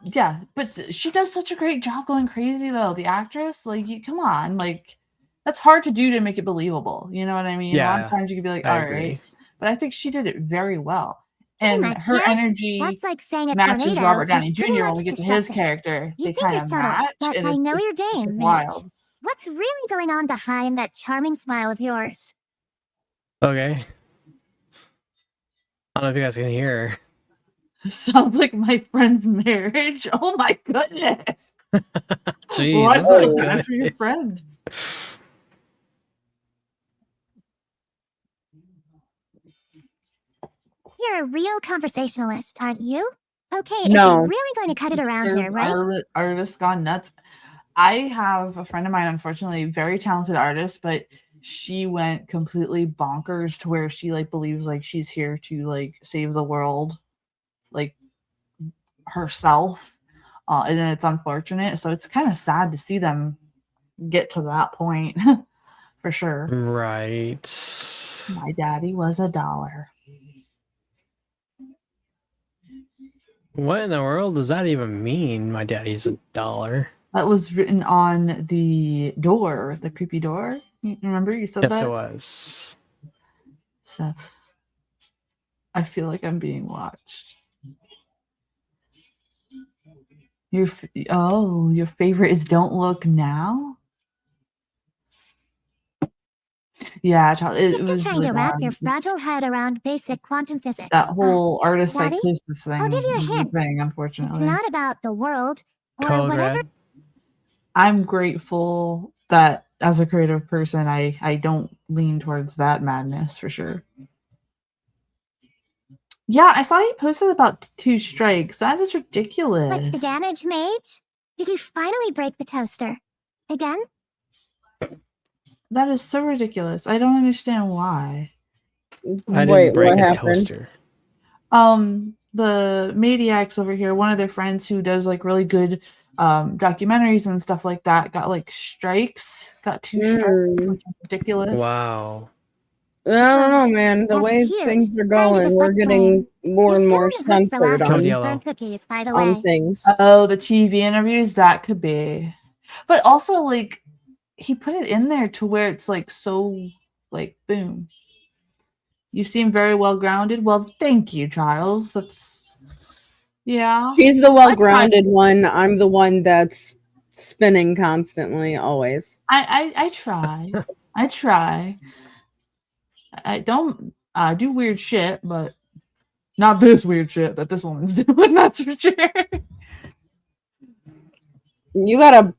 Yeah, but she does such a great job going crazy though. The actress, like, come on, like, that's hard to do to make it believable. You know what I mean? A lot of times you could be like, I all agree. right, but I think she did it very well, Pretty and much, her yeah. energy That's like saying a matches tornado Robert is Downey pretty Jr. when much we get to his destructive. character. You They think kind you're of subtle, match, but and I know your it's game, mate. wild. What's really going on behind that charming smile of yours? Okay. I don't know if you guys can hear. Sounds like my friend's marriage. Oh my goodness! Jeez, Why that's is not that bad for your good. friend? You're a real conversationalist, aren't you? Okay, No. is really going to cut it around here, right? Artist gone nuts. I have a friend of mine, unfortunately, very talented artist, but she went completely bonkers to where she like believes like she's here to like save the world, like herself. And then it's unfortunate. So it's kind of sad to see them get to that point for sure. Right. My daddy was $1. What in the world does that even mean? My daddy's $1. That was written on the door, the creepy door. You remember you said Yes, that? it was. So I feel like I'm being watched. Your favorite is Don't Look Now? Yeah, child. You're still trying to wrap your fragile head around basic quantum physics. That whole artist Daddy, psychosis thing. I'll give you a is hint. thing, It's unfortunately. not about the world or Code whatever. red. I'm grateful that as a creative person, I don't lean towards that madness for sure. Yeah, I saw you posted about 2 strikes. That is ridiculous. What's the damage, mate? Did you finally break the toaster? Again? That is so ridiculous. I don't understand why. I Wait, didn't break what a happened? toaster. The Maniacs over here, one of their friends who does like really good documentaries and stuff like that, got like strikes. Got 2 strikes, which is ridiculous. Wow. I don't know, man. The That's way cute. things are Trying to going, we're deflect getting more You're and still more in a hood for censored last Code on, week's yellow. burnt cookies, by the on way. things. Oh, the TV interviews, that could be. But also, like, he put it in there to where it's like so, like, boom. You seem very well grounded. Well, thank you, Charles. That's, yeah. She's the well-grounded one. I'm the one that's spinning constantly, always. I try. I try. I don't do weird shit, but not this weird shit that this woman's doing. That's for sure. You gotta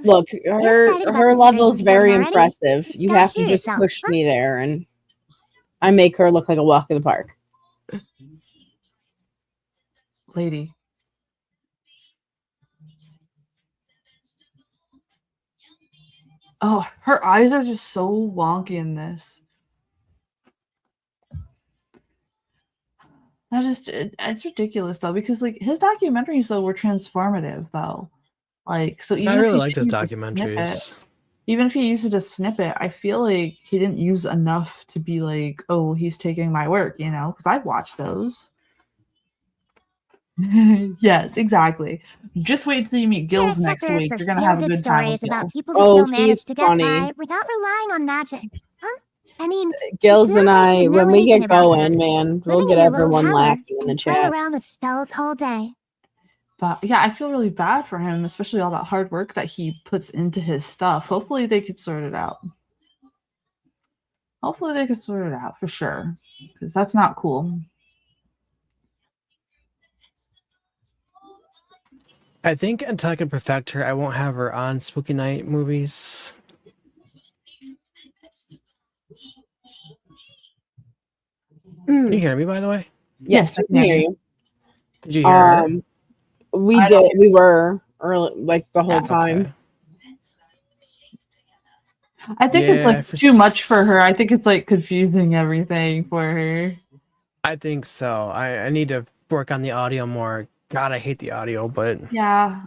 look. excited Her about her this level's stream very already? impressive. Just You gotta have to hear just yourself, push huh? me there, and I make her look like a walk in the park. Lady. Oh, her eyes are just so wonky in this. It's ridiculous though, because like his documentaries though were transformative though. Like, so even I if really he liked his didn't use a snippet, documentaries. even if he uses a snippet, I feel like he didn't use enough to be like, oh, he's taking my work, you know? Because I've watched those. Yes, exactly. Just wait till you meet You're a Gills next sucker week. for You're gonna have a feel-good good time with stories about Gills. people who Oh, still he's manage to get funny. by without relying on magic. Huh? I mean, Gills it's and not like I, you know when we anything get about going, that. man, we'll Living get in your little everyone tower laughing in the and playing chat. around with spells all day. But yeah, I feel really bad for him, especially all that hard work that he puts into his stuff. Hopefully they could sort it out. Hopefully they could sort it out for sure. Because that's not cool. I think until I can perfect her, I won't have her on Spooky Night movies. Can you hear me, by the way? Yes, I I can can hear hear you. you. Did you hear her? We I did. don't- We were early, like the whole Yeah, time. Okay. I think it's Yeah, like too much for her. I think it's like confusing everything for her. I think so. I need to work on the audio more. God, I hate the audio, but Yeah.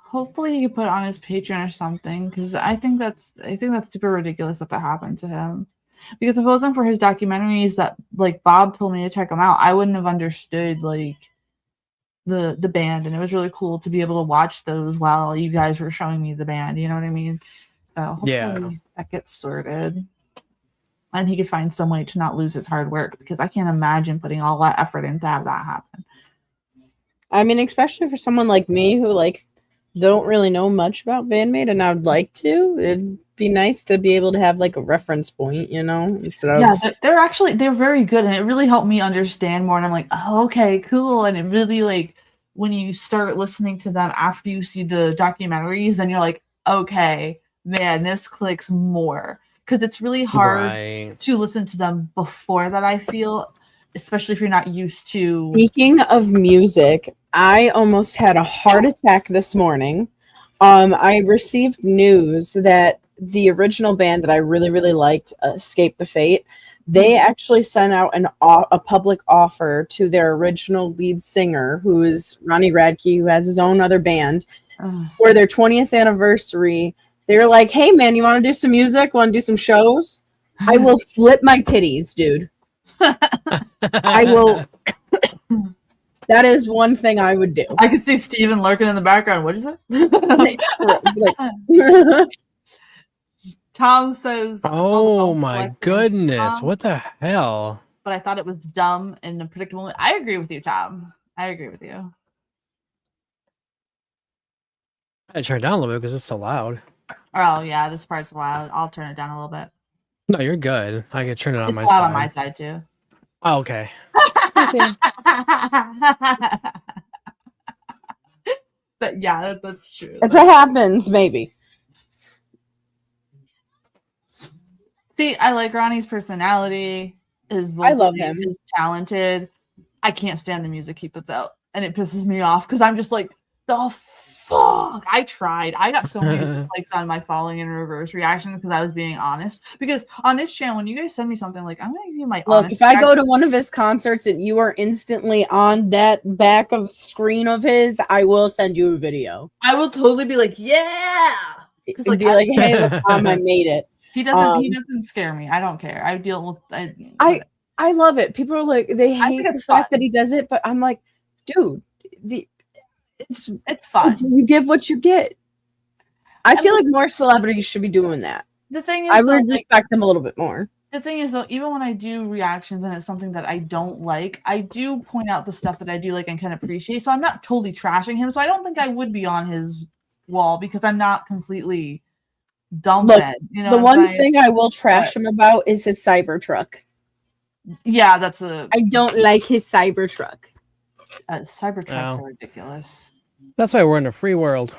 Hopefully he can put it on his Patreon or something, because I think that's super ridiculous that happened to him. Because if it wasn't for his documentaries that like Bob told me to check them out, I wouldn't have understood like the band, and it was really cool to be able to watch those while you guys were showing me the band. You know what I mean? So yeah. hopefully that gets sorted, and he could find some way to not lose his hard work, because I can't imagine putting all that effort in to have that happen. I mean, especially for someone like me who like don't really know much about Bandmate, and I would like to. It'd be nice to be able to have like a reference point, you know, instead of Yeah, they're very good, and it really helped me understand more. And I'm like, oh, okay, cool. And it really like when you start listening to them after you see the documentaries, then you're like, okay, man, this clicks more, because it's really hard Right. to listen to them before that. I feel, especially if you're not used to. Speaking of music, I almost had a heart attack this morning. I received news that the original band that I really, really liked, Escape the Fate, they actually sent out a public offer to their original lead singer, who is Ronnie Radke, who has his own other band, for their 20th anniversary. They were like, hey, man, you want to do some music? Want to do some shows? I will flip my titties, dude. I will. That is one thing I would do. I can see Steven lurking in the background. What is it? Tom says, Oh my goodness! What the hell? But I thought it was dumb and unpredictable. I agree with you, Tom. I agree with you. I turn it down a little bit because it's so loud. Oh yeah, this part's loud. I'll turn it down a little bit. No, you're good. I can turn it on It's my loud side. on my side too. Oh, okay. But yeah, that's true. If it happens, maybe. See, I like Ronnie's personality. His vocal I love him. is talented. I can't stand the music he puts out, and it pisses me off because I'm just like, the fuck. I tried. I got so many likes on my falling in reverse reactions because I was being honest. Because on this channel, when you guys send me something, like I'm gonna give you my Look, honest if I go reaction. to one of his concerts and you are instantly on that back of screen of his, I will send you a video. I will totally be like, yeah. Because like, be like, hey, look, Mom, I made it. He doesn't scare me. I don't care. I deal with I love it. People are like, they hate the fact that he does it, but I'm like, dude, it's fun. You give what you get. I feel like more celebrities should be doing that. The thing is, I would respect them a little bit more. The thing is, though, even when I do reactions and it's something that I don't like, I do point out the stuff that I do like and can appreciate. So I'm not totally trashing him. So I don't think I would be on his wall because I'm not completely dumb. You know, the one thing I will trash him about is his Cybertruck. Yeah, I don't like his Cybertruck. Cybertrucks are ridiculous. That's why we're in a free world.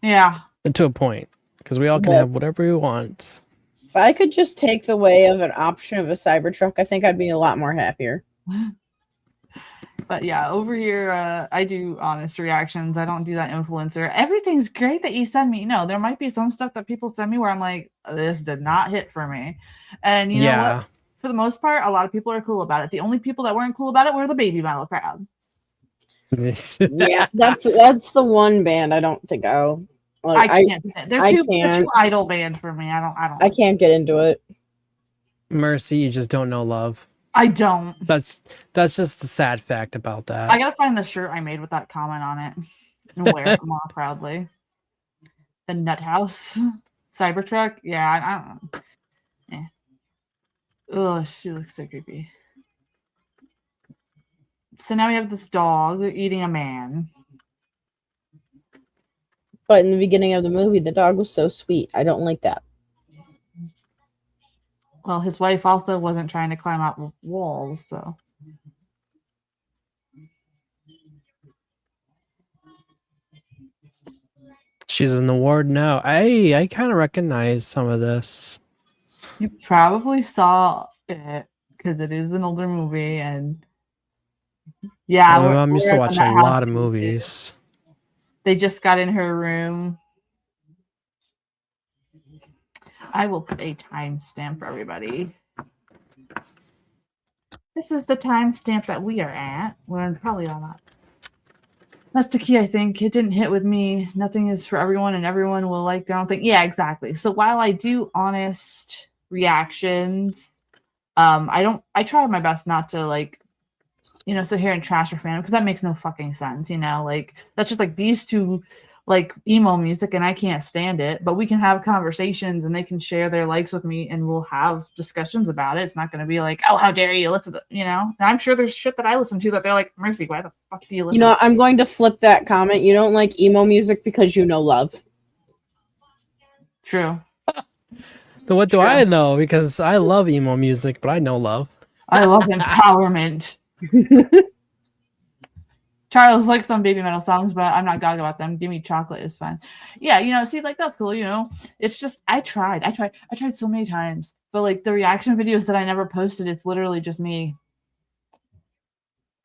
Yeah. And to a point. Because we all can have whatever we want. If I could just take the way of an option of a Cybertruck, I think I'd be a lot more happier. But yeah, over here, I do honest reactions. I don't do that influencer. Everything's great that you send me. No, there might be some stuff that people send me where I'm like, this did not hit for me. And you know what? For the most part, a lot of people are cool about it. The only people that weren't cool about it were the baby metal crowd. Yeah, that's the one band I don't think I'll. Like, I can't. They're too idol band for me. I can't get into it. Mercy, you just don't know love. I don't. That's just the sad fact about that. I gotta find the shirt I made with that comment on it and wear it more proudly. The Nut House Cybertruck. Yeah, I don't know. Yeah. Oh, she looks so creepy. So now we have this dog eating a man. But in the beginning of the movie, the dog was so sweet. I don't like that. Well, his wife also wasn't trying to climb out walls, so. She's in the ward now. I kind of recognize some of this. You probably saw it because it is an older movie, and yeah, my mom used to watch a lot of movies. They just got in her room. I will put a timestamp for everybody. This is the timestamp that we are at. We're probably on that. That's the key, I think. It didn't hit with me. Nothing is for everyone, and everyone will like their own thing. Yeah, exactly. So while I do honest reactions, I try my best not to like, sit here and trash your fandom because that makes no fucking sense. Like that's just like these two like emo music and I can't stand it, but we can have conversations and they can share their likes with me and we'll have discussions about it. It's not going to be like, oh, how dare you listen to, And I'm sure there's shit that I listen to that they're like, Mercy, why the fuck do you listen? I'm going to flip that comment. You don't like emo music because you know love. True. But what do I know? Because I love emo music, but I know love. I love empowerment. Charles likes some baby metal songs, but I'm not gaga about them. Give Me Chocolate is fine. Yeah, see, like that's cool, It's just I tried so many times. But like the reaction videos that I never posted, it's literally just me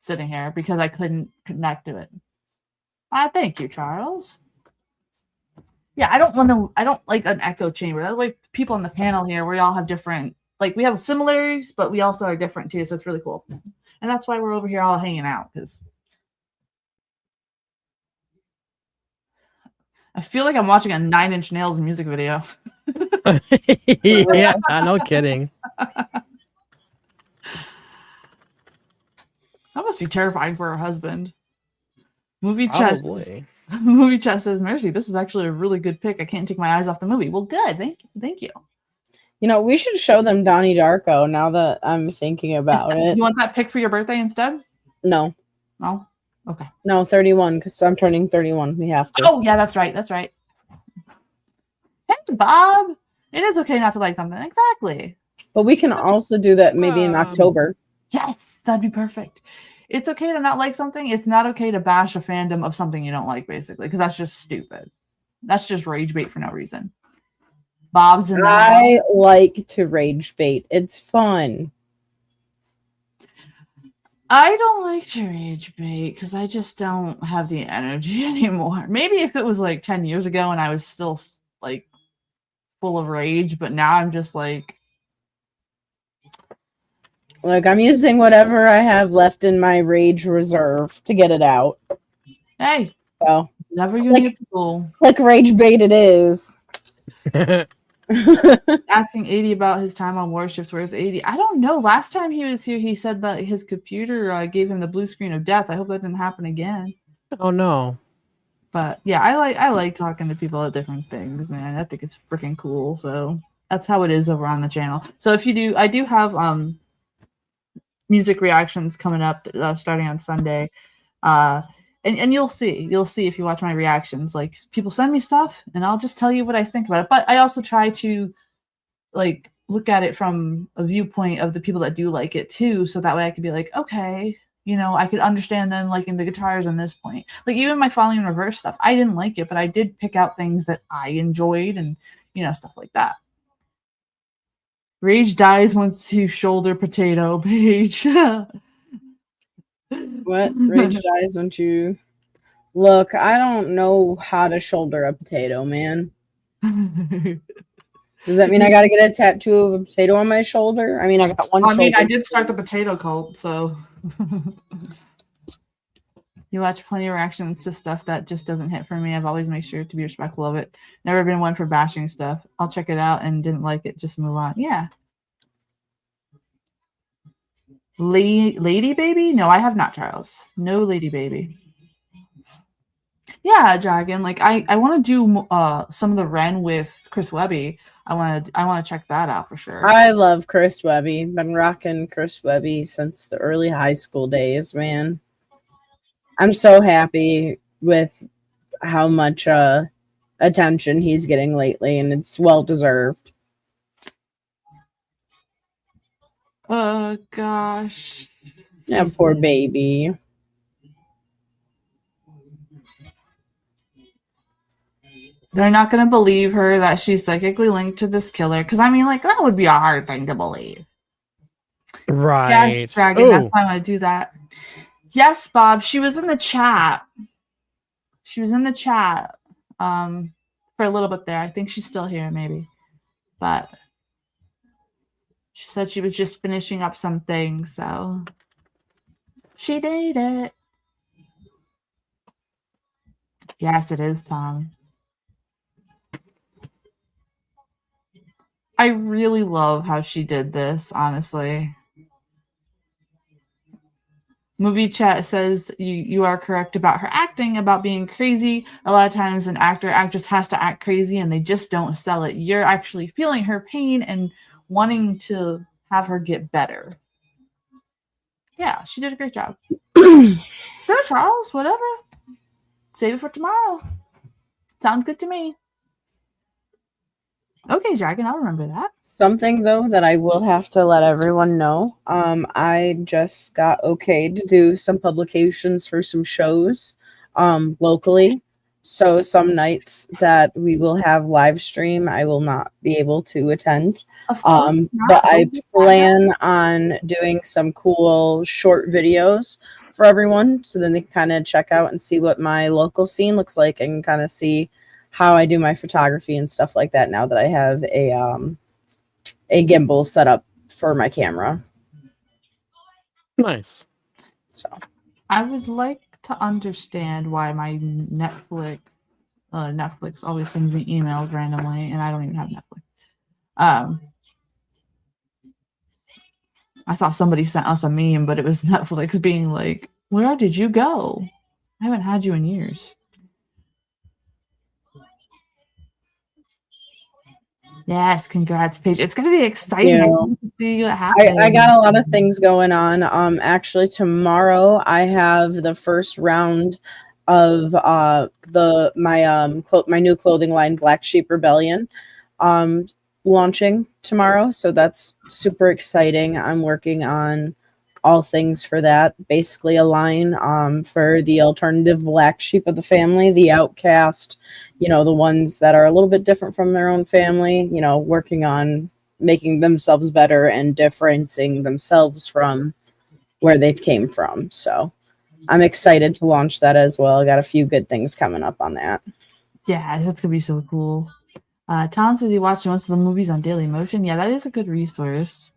sitting here because I couldn't connect to it. Thank you, Charles. Yeah, I don't like an echo chamber. That's why people on the panel here, we all have different, like we have similarities, but we also are different too. So it's really cool. And that's why we're over here all hanging out, because I feel like I'm watching a 9 Inch Nails music video. Yeah, no kidding. That must be terrifying for her husband. Movie Chest says, Mercy, this is actually a really good pick. I can't take my eyes off the movie. Well, good. Thank you. We should show them Donnie Darko now that I'm thinking about it. You want that pick for your birthday instead? No. No? Okay. No, 31, because I'm turning 31. We have to. Oh, yeah, that's right. Hey, Bob. It is okay not to like something. Exactly. But we can also do that maybe in October. Yes, that'd be perfect. It's okay to not like something. It's not okay to bash a fandom of something you don't like, basically, because that's just stupid. That's just rage bait for no reason. Bob's in I like to rage bait. It's fun. I don't like to rage bait because I just don't have the energy anymore. Maybe if it was like 10 years ago and I was still like full of rage, but now I'm just like I'm using whatever I have left in my rage reserve to get it out. Hey, so never you need to go. Click rage bait it is. Asking 80 about his time on Warships. Where's 80? I don't know. Last time he was here, he said that his computer gave him the blue screen of death. I hope that didn't happen again. Oh no. But yeah, I like talking to people about different things, man. I think it's freaking cool. So that's how it is over on the channel. So if you do, I do have music reactions coming up starting on Sunday. And you'll see if you watch my reactions, like people send me stuff and I'll just tell you what I think about it. But I also try to like look at it from a viewpoint of the people that do like it too. So that way I could be like, okay, I could understand them liking the guitars on this point. Like even my Falling in Reverse stuff, I didn't like it, but I did pick out things that I enjoyed and, stuff like that. Rage dies once you shoulder potato, Paige. What? Rage dies when you... Look, I don't know how to shoulder a potato, man. Does that mean I got to get a tattoo of a potato on my shoulder? I mean, I got one shoulder. I did start the potato cult, so... You watch plenty of reactions to stuff that just doesn't hit for me. I've always made sure to be respectful of it. Never been one for bashing stuff. I'll check it out and didn't like it. Just move on. Yeah. Lady Baby? No, I have not, Charles. No Lady Baby. Yeah, Dragon. Like I want to do some of the Ren with Chris Webby. I want to check that out for sure. I love Chris Webby. Been rocking Chris Webby since the early high school days, man. I'm so happy with how much attention he's getting lately, and it's well deserved. Oh gosh. Yeah, poor baby. They're not going to believe her that she's psychically linked to this killer. Because, I mean, like, that would be a hard thing to believe. Right. Yes, Dragon, that's why I'm going to do that. Yes, Bob, she was in the chat. She was in the chat for a little bit there. I think she's still here, maybe. but she said she was just finishing up some things, so she did it. Yes, it is, Tom. I really love how she did this, honestly. Movie chat says you are correct about her acting, about being crazy. A lot of times an actor, actress has to act crazy and they just don't sell it. You're actually feeling her pain and wanting to have her get better. Yeah, she did a great job. Sure, Charles, whatever. Save it for tomorrow. Sounds good to me. Okay, Dragon, I'll remember that. Something though that I will have to let everyone know. I just got okay to do some publications for some shows locally. So some nights that we will have live stream, I will not be able to attend. But I plan on doing some cool short videos for everyone so then they can kind of check out and see what my local scene looks like and kind of see how I do my photography and stuff like that now that I have a gimbal set up for my camera. Nice. So I would like to understand why my Netflix always sends me emails randomly, and I don't even have Netflix. I thought somebody sent us a meme, but it was Netflix being like, "Where did you go? I haven't had you in years." Yes, congrats, Paige. It's going to be exciting. Yeah. I want to see what happens. I got a lot of things going on. Actually, tomorrow I have the first round of my new clothing line, Black Sheep Rebellion, launching tomorrow. So that's super exciting. I'm working on all things for that. Basically, a line for the alternative black sheep of the family, the outcast, the ones that are a little bit different from their own family, working on making themselves better and differencing themselves from where they've came from. So I'm excited to launch that as well. I got a few good things coming up on that. Yeah, that's going to be so cool. Tom says he watched most of the movies on Daily Motion. Yeah, that is a good resource.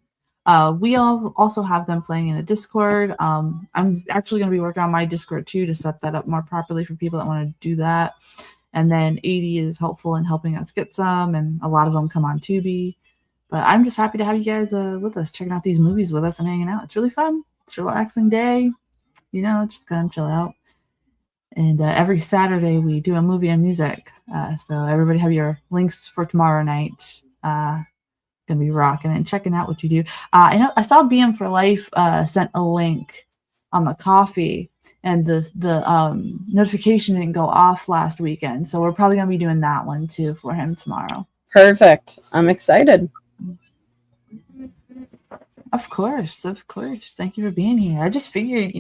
We also have them playing in the Discord. I'm actually going to be working on my Discord too to set that up more properly for people that want to do that. And then 80 is helpful in helping us get some, and a lot of them come on Tubi. But I'm just happy to have you guys with us, checking out these movies with us and hanging out. It's really fun. It's a relaxing day. Just come chill out. And every Saturday we do a movie and music. So everybody have your links for tomorrow night. Gonna be rocking and checking out what you do. I saw BM for Life sent a link on the coffee, and the notification didn't go off last weekend, so we're probably gonna be doing that one too for him tomorrow. Perfect. I'm excited. Of course. Thank you for being here. I just figured,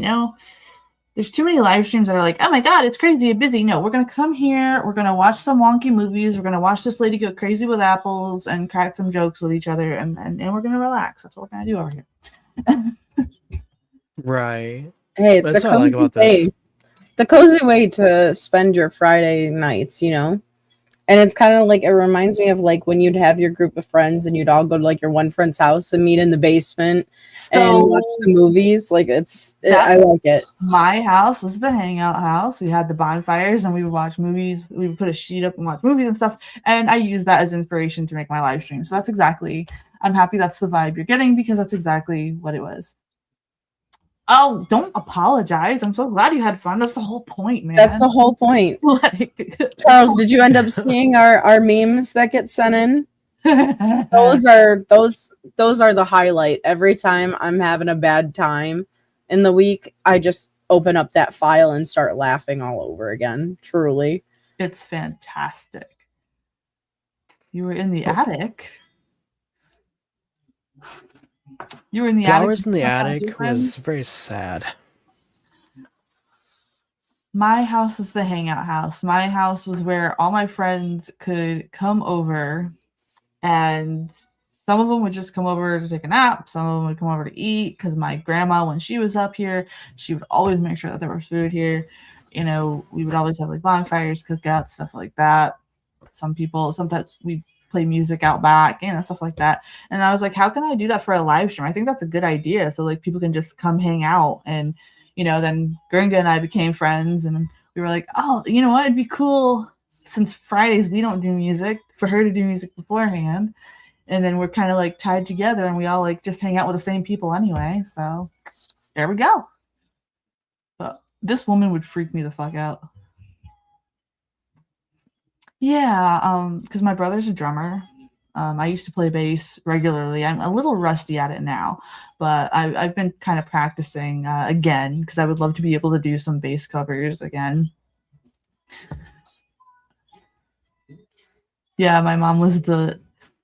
there's too many live streams that are like, oh my god, it's crazy and busy. No, we're gonna come here, we're gonna watch some wonky movies, we're gonna watch this lady go crazy with apples and crack some jokes with each other, and we're gonna relax. That's what we're gonna do over here. Right. Hey, it's a cozy way. It's a cozy way to spend your Friday nights, And it's kind of like, it reminds me of like when you'd have your group of friends and you'd all go to like your one friend's house and meet in the basement and watch the movies. Like I like it. My house was the hangout house. We had the bonfires and we would watch movies. We would put a sheet up and watch movies and stuff. And I used that as inspiration to make my live stream. So I'm happy that's the vibe you're getting, because that's exactly what it was. Oh, don't apologize. I'm so glad you had fun. That's the whole point, man. That's the whole point. Charles, did you end up seeing our memes that get sent in? Those are the highlight. Every time I'm having a bad time in the week, I just open up that file and start laughing all over again. Truly. It's fantastic. You were in the attic. You were in the attic. Flowers in the attic was very sad. My house was the hangout house. My house was where all my friends could come over, and some of them would just come over to take a nap. Some of them would come over to eat, because my grandma, when she was up here, she would always make sure that there was food here. We would always have like bonfires, cookouts, stuff like that. Sometimes we play music out back, stuff like that. And I was like, how can I do that for a live stream? I think that's a good idea. So like people can just come hang out. And, then Gringa and I became friends, and we were like, oh, you know what? It'd be cool, since Fridays we don't do music, for her to do music beforehand. And then we're kind of like tied together, and we all like just hang out with the same people anyway. So there we go. But this woman would freak me the fuck out. Yeah, because my brother's a drummer. I used to play bass regularly. I'm a little rusty at it now, but I've been kind of practicing again, because I would love to be able to do some bass covers again. Yeah, my mom was the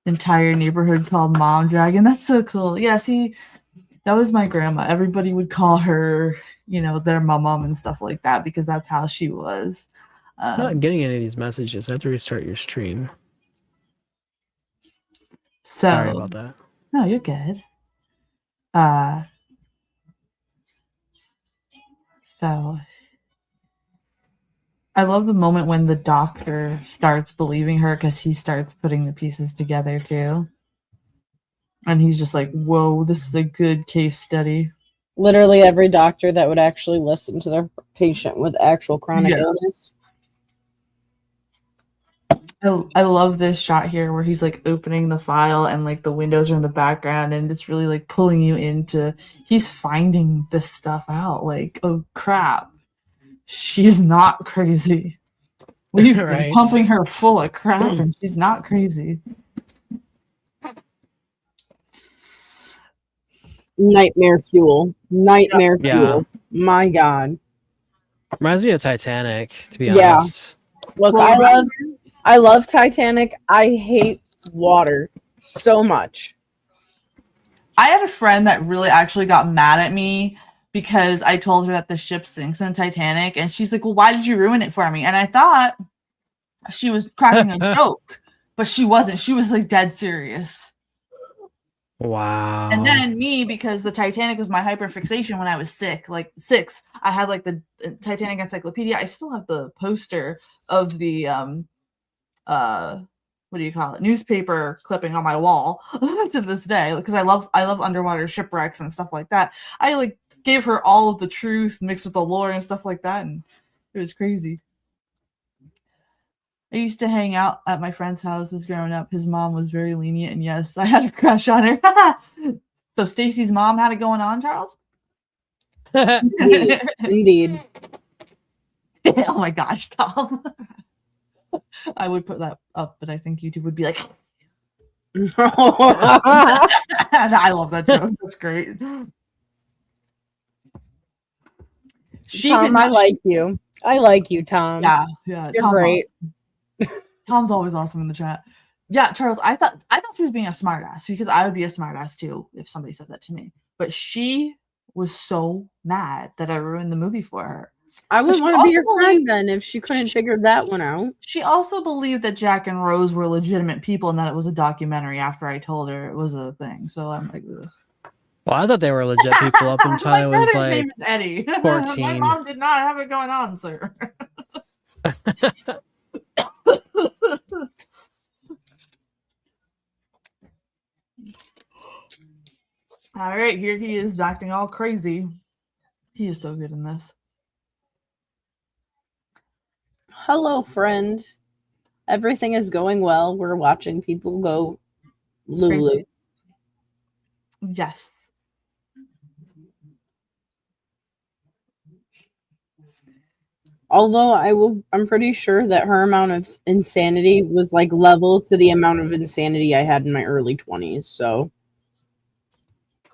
entire neighborhood called Mom Dragon. That's so cool. Yeah, see, that was my grandma. Everybody would call her, their mom and stuff like that, because that's how she was. I'm not getting any of these messages. I have to restart your stream. So, sorry about that. No, you're good. So I love the moment when the doctor starts believing her, because he starts putting the pieces together too. And he's just like, whoa, this is a good case study. Literally every doctor that would actually listen to their patient with actual chronic illness. I love this shot here where he's like opening the file, and like the windows are in the background, and it's really like pulling you into, he's finding this stuff out. Like, oh crap, she's not crazy. We've been pumping her full of crap, and she's not crazy. Nightmare fuel. Nightmare fuel. My God. Reminds me of Titanic, to be honest. Look, I love Titanic. I hate water so much. I had a friend that really actually got mad at me because I told her that the ship sinks in Titanic, and she's like, well, why did you ruin it for me? And I thought she was cracking a joke, but she wasn't. She was like dead serious. Wow. And then me, because the Titanic was my hyperfixation when I was sick, like 6, I had like the Titanic encyclopedia. I still have the poster of the what do you call it, newspaper clipping on my wall to this day, because I love underwater shipwrecks and stuff like that. I like gave her all of the truth mixed with the lore and stuff like that, and it was crazy. I used to hang out at my friend's houses growing up. His mom was very lenient, and yes, I had a crush on her. So Stacy's mom had it going on, Charles? Indeed. Oh my gosh, Tom. I would put that up, but I think YouTube would be like, I love that joke. That's great. Tom, I like you. I like you, Tom. Yeah. You're Tom, great. Tom's always awesome in the chat. Yeah, Charles, I thought she was being a smartass, because I would be a smartass too if somebody said that to me. But she was so mad that I ruined the movie for her. I would want to be your friend then if she couldn't figure that one out. She also believed that Jack and Rose were legitimate people and that it was a documentary after I told her it was a thing. So I'm like, ugh. Well, I thought they were legit people up until I was like name is Eddie. 14. My mom did not have it going on, sir. All right, here he is acting all crazy. He is so good in this. Hello, friend. Everything is going well. We're watching people go Lulu. Yes. Although I'm pretty sure that her amount of insanity was like level to the amount of insanity I had in my early 20s. So.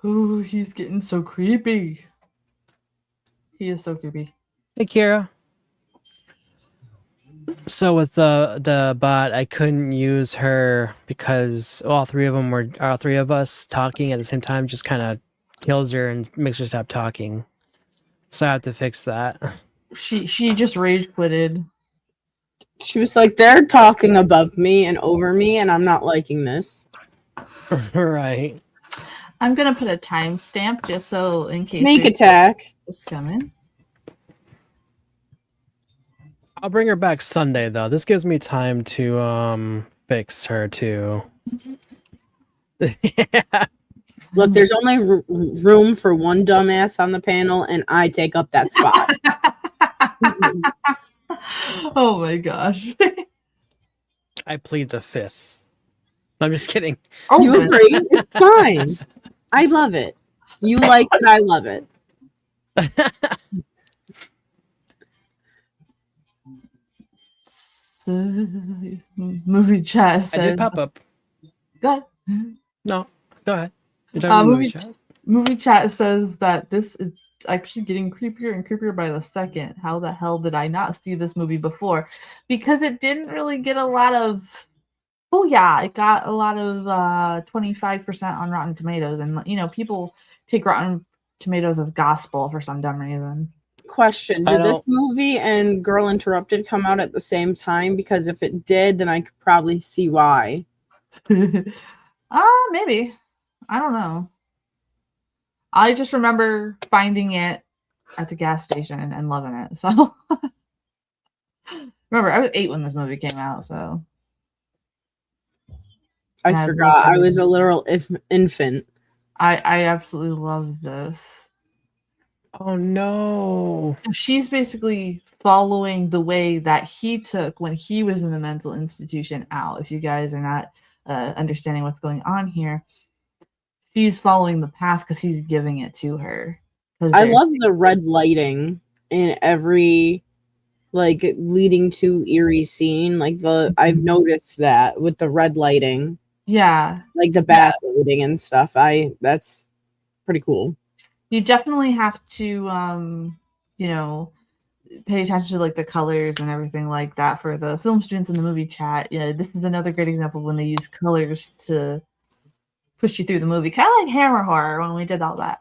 Oh, he's getting so creepy. He is so creepy. Hey, Kira. So with the bot, I couldn't use her because all three of us talking at the same time just kind of kills her and makes her stop talking. So I have to fix that. She just rage quitted. She was like, they're talking above me and over me, and I'm not liking this. Right. I'm gonna put a timestamp just so in case sneak attack is coming. I'll bring her back Sunday though. This gives me time to fix her too. Yeah. Look, there's only room for one dumbass on the panel, and I take up that spot. Oh my gosh. I plead the fifth. I'm just kidding. Oh, You agree? It's fine. I love it. You like it, I love it. So, movie chat says. I did pop up. Go ahead. No, go ahead. You're talking about movie chat. Movie chat says that this is actually getting creepier and creepier by the second. How the hell did I not see this movie before? Because it didn't really get a lot of. Oh yeah, it got a lot of 25% on Rotten Tomatoes, and you know people take Rotten Tomatoes as gospel for some dumb reason. Question: did this movie and Girl Interrupted come out at the same time? Because if it did, then I could probably see why. Maybe. I don't know. I just remember finding it at the gas station and loving it. So remember, I was 8 when this movie came out, so I forgot. I was a literal infant. I absolutely love this. Oh no. So she's basically following the way that he took when he was in the mental institution out. If you guys are not understanding what's going on here, she's following the path because he's giving it to her. I love the red lighting in every like leading to eerie scene. Like I've noticed that with the red lighting. Yeah. Like the bath lighting and stuff. That's pretty cool. You definitely have to you know, pay attention to like the colors and everything like that for the film students in the movie chat. Yeah, this is another great example when they use colors to push you through the movie, kind of like Hammer Horror when we did all that.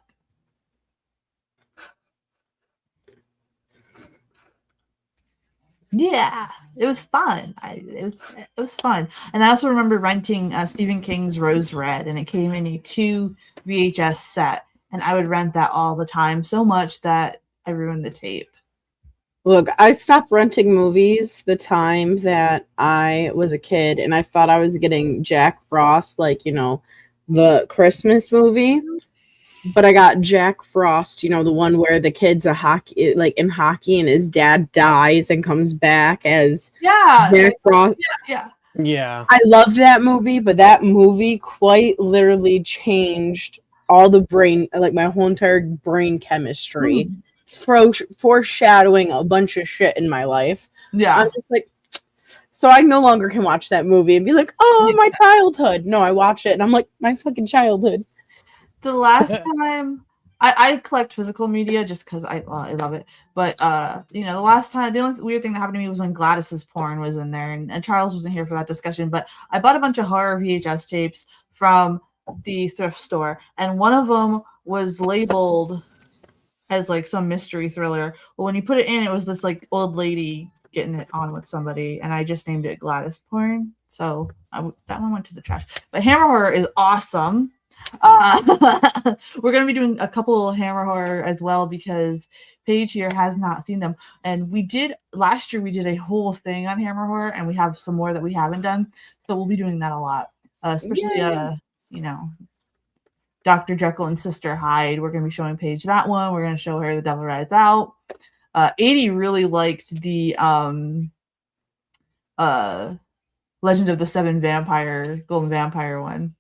Yeah, it was fun. It was fun, and I also remember renting Stephen King's Rose Red, and it came in a 2 VHS set, and I would rent that all the time, so much that I ruined the tape. Look, I stopped renting movies the time that I was a kid, and I thought I was getting Jack Frost, like, you know, the Christmas movie. But I got Jack Frost, you know, the one where the kid's in hockey, and his dad dies and comes back as Jack Frost. Yeah. I loved that movie, but that movie quite literally changed all the brain, like my whole entire brain chemistry. Foreshadowing a bunch of shit in my life. Yeah. I'm just like, so I no longer can watch that movie and be like, oh, my childhood. No, I watch it and I'm like, my fucking childhood. The last time I collect physical media just because I love it. But you know, the last time, the only weird thing that happened to me was when Gladys's porn was in there, and Charles wasn't here for that discussion. But I bought a bunch of horror VHS tapes from the thrift store, and one of them was labeled as like some mystery thriller. Well, when you put it in, it was this like old lady getting it on with somebody, and I just named it Gladys porn. So that one went to the trash. But Hammer Horror is awesome. We're gonna be doing a couple of Hammer Horror as well because Paige here has not seen them, and we did last year. We did a whole thing on Hammer Horror, and we have some more that we haven't done. So we'll be doing that a lot, especially you know, Dr. Jekyll and Sister Hyde. We're going to be showing Paige that one. We're going to show her The Devil Rides Out. 80 really liked the Legend of the Seven Golden Vampire one.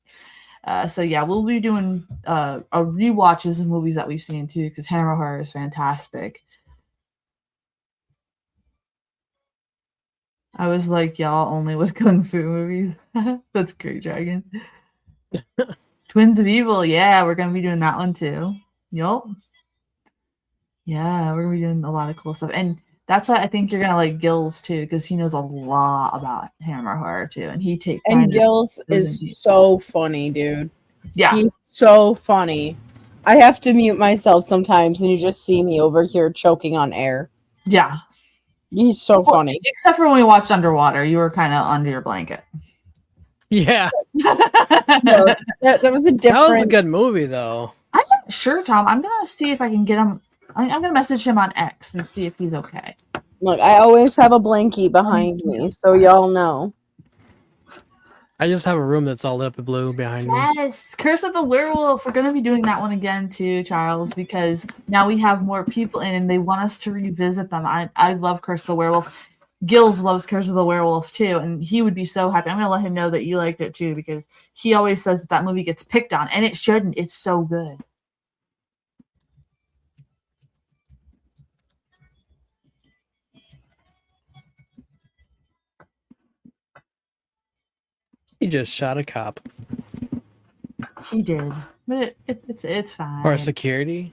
So yeah, we'll be doing a rewatches of movies that we've seen too, because Hammer Horror is fantastic. I was like, y'all only with Kung Fu movies. That's great, Dragon. Twins of Evil, yeah, we're gonna be doing that one too. Yup. Yeah, we're gonna be doing a lot of cool stuff, and that's why I think you're gonna like Gills too, because he knows a lot about Hammer Horror too, and Gills is so funny, dude. Yeah, he's so funny. I have to mute myself sometimes, and you just see me over here choking on air. Yeah, he's so funny. Except for when we watched Underwater, you were kind of under your blanket. Yeah. No, that was a different. That was a good movie, though. I'm not sure, Tom. I'm gonna see if I can get him. I'm gonna message him on X and see if he's okay. Look, I always have a blankie behind me, so y'all know. I just have a room that's all lit up with blue behind me. Yes, Curse of the Werewolf. We're gonna be doing that one again too, Charles, because now we have more people in, and they want us to revisit them. I love Curse of the Werewolf. Gills loves Curse of the Werewolf too, and he would be so happy. I'm gonna let him know that you liked it too, because he always says that that movie gets picked on, and it shouldn't. It's so good. He just shot a cop. He did, but it's fine. Or security.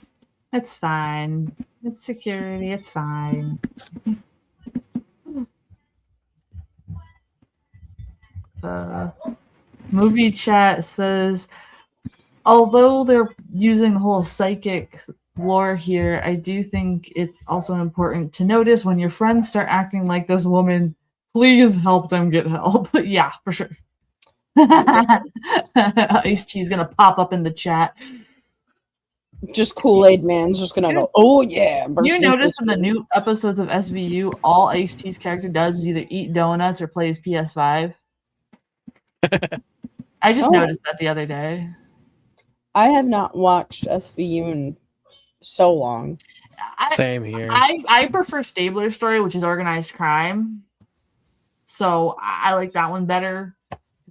It's fine. It's security. It's fine. Movie chat says, although they're using the whole psychic lore here, I do think it's also important to notice when your friends start acting like this woman, please help them get help. Yeah, for sure. Ice-T is gonna pop up in the chat. Just Kool-Aid Man's just gonna go, oh yeah. You notice in the new episodes of SVU, all Ice-T's character does is either eat donuts or plays PS5. I just noticed that the other day. I have not watched SVU in so long. Same here. I prefer Stabler's story, which is organized crime. So I like that one better.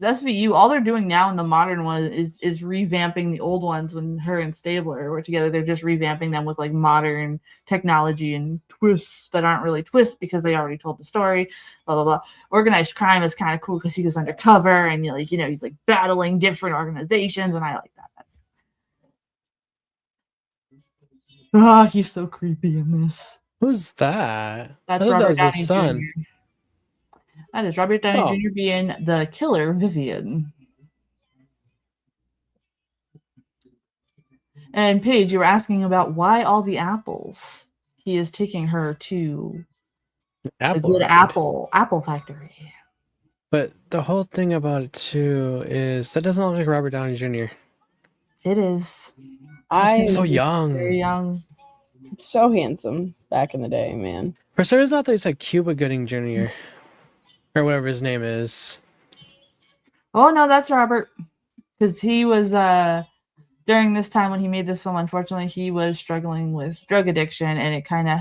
SVU, all they're doing now in the modern one is revamping the old ones. When her and Stabler were together, they're just revamping them with like modern technology and twists that aren't really twists because they already told the story. Blah blah blah. Organized crime is kind of cool because he goes undercover and he's like battling different organizations, and I like that. Ah, he's so creepy in this. Who's that? That's I thought Robert that was Downey his son. Jr. That is Robert Downey Jr. being the killer Vivian. And Paige, you were asking about why all the apples. He is taking her to a good apple factory. But the whole thing about it too is that doesn't look like Robert Downey Jr. It is. He's so young. Very young. So handsome back in the day, man. For some reason, I thought he said Cuba Gooding Jr. or whatever his name is. Oh no, that's Robert. Because he was during this time when he made this film, unfortunately, he was struggling with drug addiction, and it kind of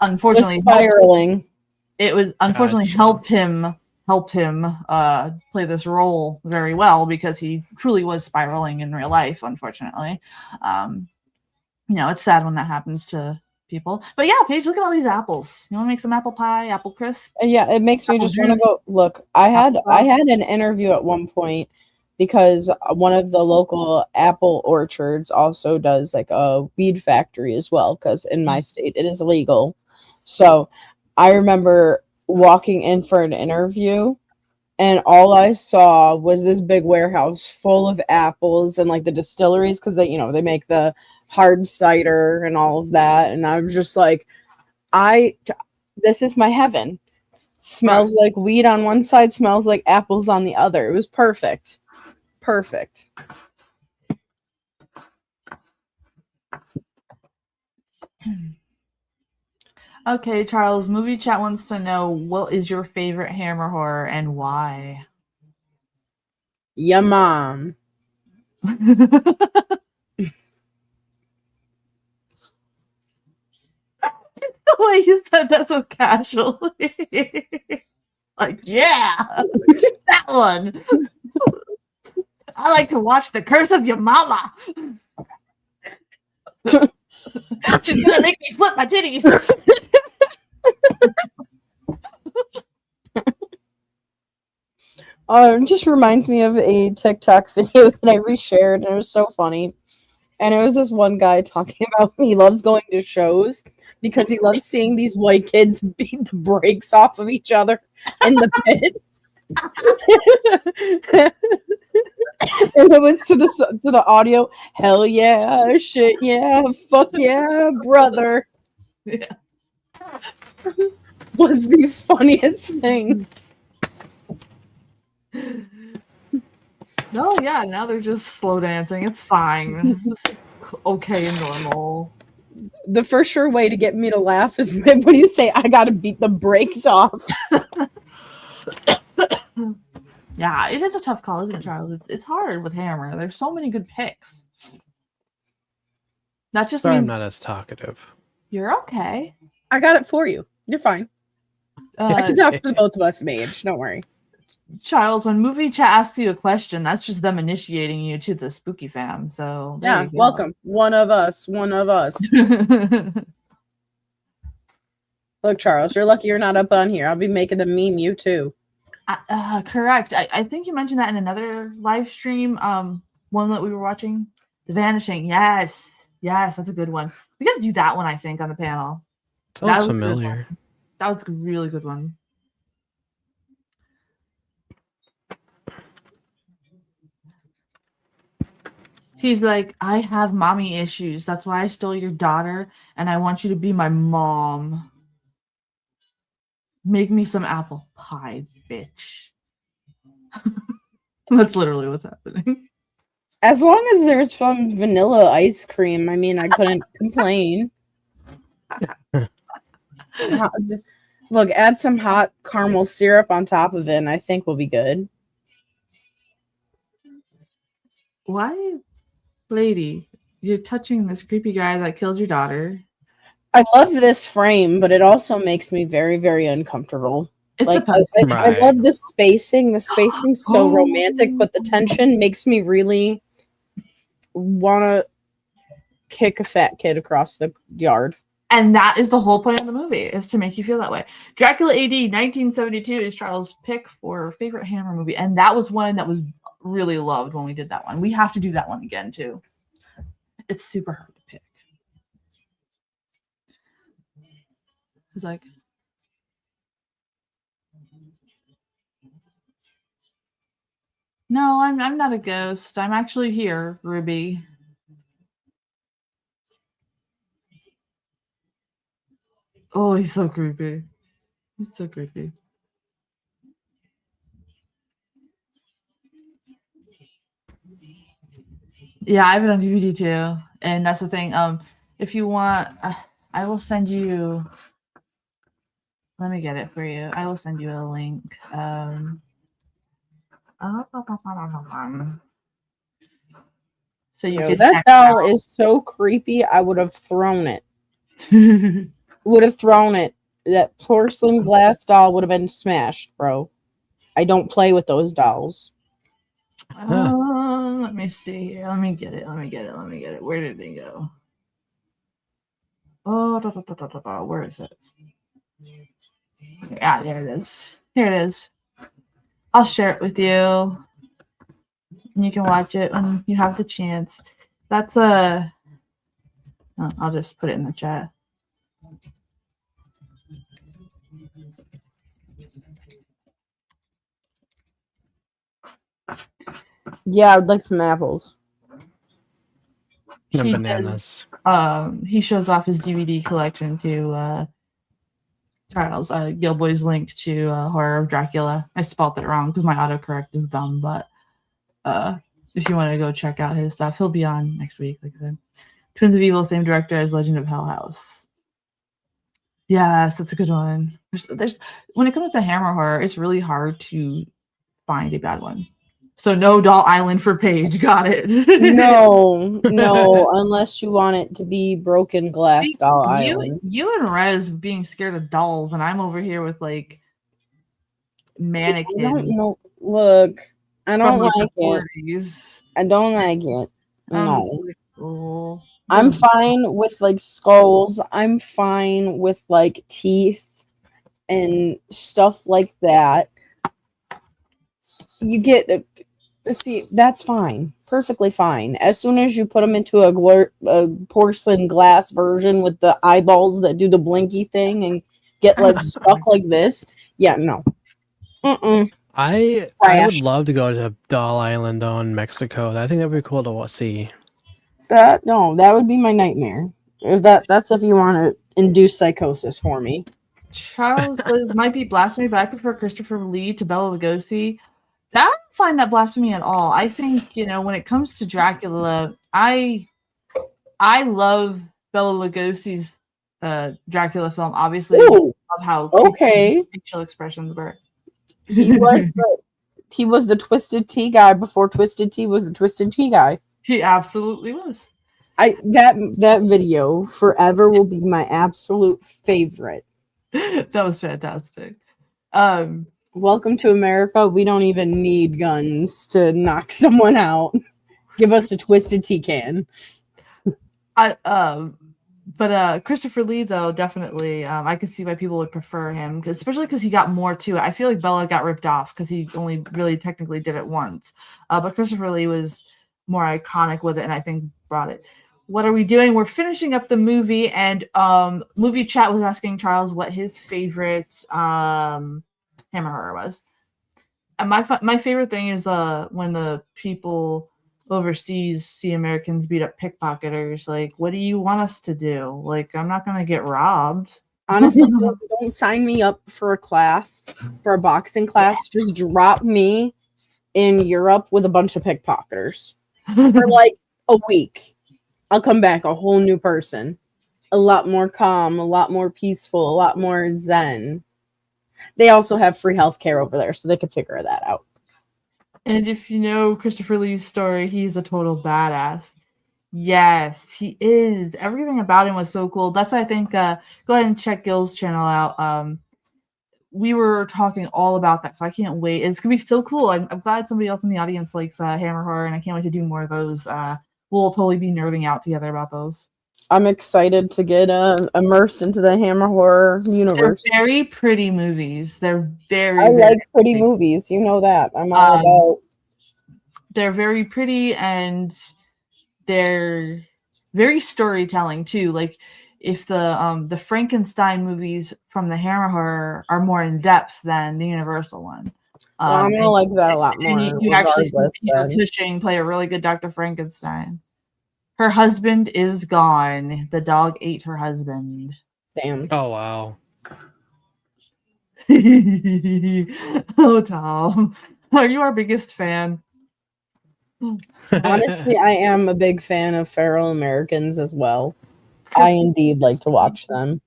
unfortunately spiraling. It was unfortunately helped him play this role very well because he truly was spiraling in real life, unfortunately. It's sad when that happens to people. But yeah, Paige, look at all these apples. You want to make some apple pie, apple crisp? Yeah, it makes me just want to go look. I had an interview at one point because one of the local apple orchards also does like a weed factory as well, because in my state it is illegal. So I remember walking in for an interview, and all I saw was this big warehouse full of apples and like the distilleries, because they make the hard cider and all of that, and I was just like, this is my heaven. Smells like weed on one side, smells like apples on the other. It was perfect. Okay, Charles, movie chat wants to know, what is your favorite Hammer horror and why? Yeah, mom. The way you said that so casually. Like, yeah, that one. I like to watch The Curse of Your Mama. She's gonna make me flip my titties. It just reminds me of a TikTok video that I reshared, and it was so funny. And it was this one guy talking about he loves going to shows because he loves seeing these white kids beat the brakes off of each other in the pit. And it was to the audio, hell yeah, shit yeah, fuck yeah, brother. Yeah. Was the funniest thing. No, yeah, now they're just slow dancing. It's fine. This is okay and normal. The for sure way to get me to laugh is when you say, I gotta beat the brakes off. Yeah, it is a tough call, isn't it, Charles? It's hard with Hammer. There's so many good picks. That just Sorry, I'm means not as talkative. you're okay. I got it for you. You're fine. I can talk for the both of us, Mage. Don't worry. Charles, when movie chat asks you a question, that's just them initiating you to the spooky fam. So there Yeah, you go. welcome. One of us. One of us. Look, Charles, you're lucky you're not up on here. I'll be making the meme you too. Correct. I think you mentioned that in another live stream. One that we were watching, The Vanishing. Yes, that's a good one. We got to do that one. I think on the panel. Sounds familiar. That was a really good one. He's like, I have mommy issues. That's why I stole your daughter, and I want you to be my mom. Make me some apple pie, bitch. That's literally what's happening. As long as there's some vanilla ice cream, I mean, I couldn't complain. Look, add some hot caramel syrup on top of it, and I think we'll be good. Why, lady, you're touching this creepy guy that killed your daughter? I love this frame, but it also makes me very, very uncomfortable. It's like, supposed to. I love the spacing. The spacing's so romantic, but the tension makes me really want to kick a fat kid across the yard. And that is the whole point of the movie, is to make you feel that way. Dracula AD 1972 is Charles' pick for favorite Hammer movie. And that was one that was really loved when we did that one. We have to do that one again, too. It's super hard to pick. It's like... No, I'm not a ghost. I'm actually here, Ruby. Oh, he's so creepy. He's so creepy. Yeah, I have it on DVD too, and that's the thing. If you want, I will send you. Let me get it for you. I will send you a link. So you get that doll is so creepy. I would have thrown it. That porcelain glass doll would have been smashed, bro. I don't play with those dolls. Let me see here. Let me get it. Where did they go? Oh, where is it? Yeah, there it is. Here it is. I'll share it with you. And you can watch it when you have the chance. That's a... I'll just put it in the chat. Yeah, I would like some apples. And bananas. He shows off his DVD collection to Charles. Gilboy's link to Horror of Dracula. I spelled it wrong because my autocorrect is dumb, but if you want to go check out his stuff, he'll be on next week, like I said. Twins of Evil, same director as Legend of Hell House. Yes, that's a good one. There's when it comes to Hammer horror, it's really hard to find a bad one. So no Doll Island for Paige. Got it. No, unless you want it to be Broken Glass Doll Island. You and Rez being scared of dolls, and I'm over here with like mannequins. I don't know. Look, I don't like it. 40s. I don't like it. No. Oh. I'm fine with like skulls. I'm fine with like teeth and stuff like that. You get see, that's fine. Perfectly fine. As soon as you put them into a porcelain glass version with the eyeballs that do the blinky thing and get like stuck like this. Yeah, no. I would love to go to Doll Island though in Mexico. I think that would be cool to see. That would be my nightmare. If that's if you want to induce psychosis for me. Charles says might be blasphemy, but I prefer Christopher Lee to Bela Lugosi. I don't find that blasphemy at all. I think, when it comes to Dracula, I love Bela Lugosi's Dracula film. Obviously, I love how facial expressions were. He was He was the Twisted Tea guy before Twisted Tea was the Twisted Tea guy. He absolutely was. That video forever will be my absolute favorite. That was fantastic. Welcome to America. We don't even need guns to knock someone out. Give us a Twisted Tea can. But Christopher Lee, though, definitely, I could see why people would prefer him, especially because he got more to it. I feel like Bella got ripped off because he only really technically did it once. But Christopher Lee was more iconic with it, and I think brought it. What are we doing? We're finishing up the movie, and Movie Chat was asking Charles what his favorite Hammer horror was. And my favorite thing is when the people overseas see Americans beat up pickpocketers. Like, what do you want us to do? Like, I'm not gonna get robbed. Honestly, don't sign me up for a boxing class. Just drop me in Europe with a bunch of pickpocketers for like a week. I'll come back a whole new person. A lot more calm, a lot more peaceful, a lot more zen. They also have free healthcare over there, so they could figure that out. And if you know Christopher Lee's story, he's a total badass. Yes, he is. Everything about him was so cool. That's why I think go ahead and check Gil's channel out. We were talking all about that, so I can't wait. It's gonna be so cool. I'm glad somebody else in the audience likes Hammer horror, and I can't wait to do more of those. We'll totally be nerding out together about those. I'm excited to get immersed into the Hammer horror universe. They're very pretty movies. They're I like pretty movies. You know that. I'm all about. They're very pretty, and they're very storytelling too. Like, if the Frankenstein movies from the Hammer horror are more in depth than the Universal one. I'm gonna like that a lot more. And you actually see Peter Cushing play a really good Dr. Frankenstein. Her husband is gone. The dog ate her husband. Damn. Oh wow. Oh, Tom, are you our biggest fan? Honestly, I am a big fan of Feral Americans as well. I indeed like to watch them.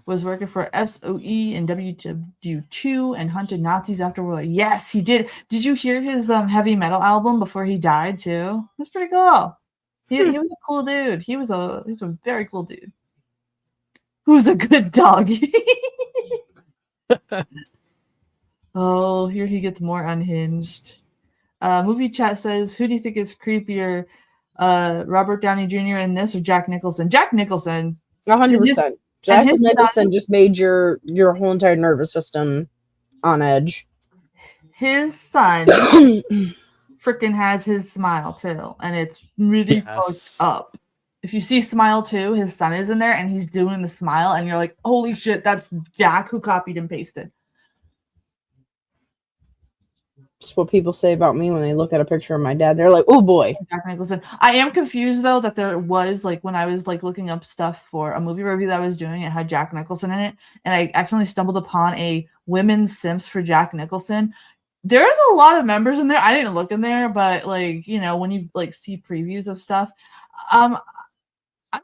Was working for SOE and WW2 and hunted Nazis after World War. Yes, he did. Did you hear his heavy metal album before he died too? That's pretty cool. He was a cool dude. He was a very cool dude. Who's a good doggy? Oh, here he gets more unhinged. Movie Chat says, who do you think is creepier, Robert Downey Jr. in this or Jack Nicholson? Jack Nicholson. 100%. Jack Nicholson just made your whole entire nervous system on edge. His son freaking has his smile too, and it's really fucked up. If you see Smile 2, his son is in there and he's doing the smile, and you're like, holy shit, that's Jack who copied and pasted. That's what people say about me when they look at a picture of my dad. They're like, oh boy. Jack Nicholson. I am confused though that there was, like, when I was like looking up stuff for a movie review that I was doing, it had Jack Nicholson in it, and I accidentally stumbled upon a women's Sims for Jack Nicholson. There's a lot of members in there. I didn't look in there, but like, you know, when you like see previews of stuff, I'm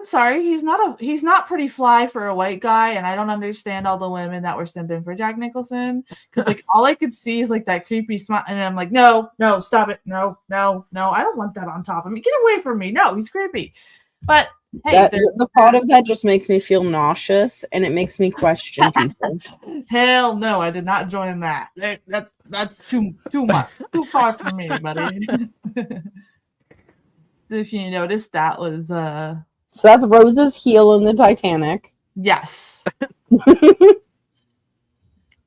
sorry, he's not pretty fly for a white guy, and I don't understand all the women that were simping for Jack Nicholson, because like all I could see is like that creepy smile, and I'm like, no, stop it, no, I don't want that on top of me. Get away from me. No, he's creepy. But hey, the thought of that just makes me feel nauseous, and it makes me question people. Hell no, I did not join that. That's too much, too far from me, buddy. If you noticed, that was So that's Rose's heel in the Titanic. Yes.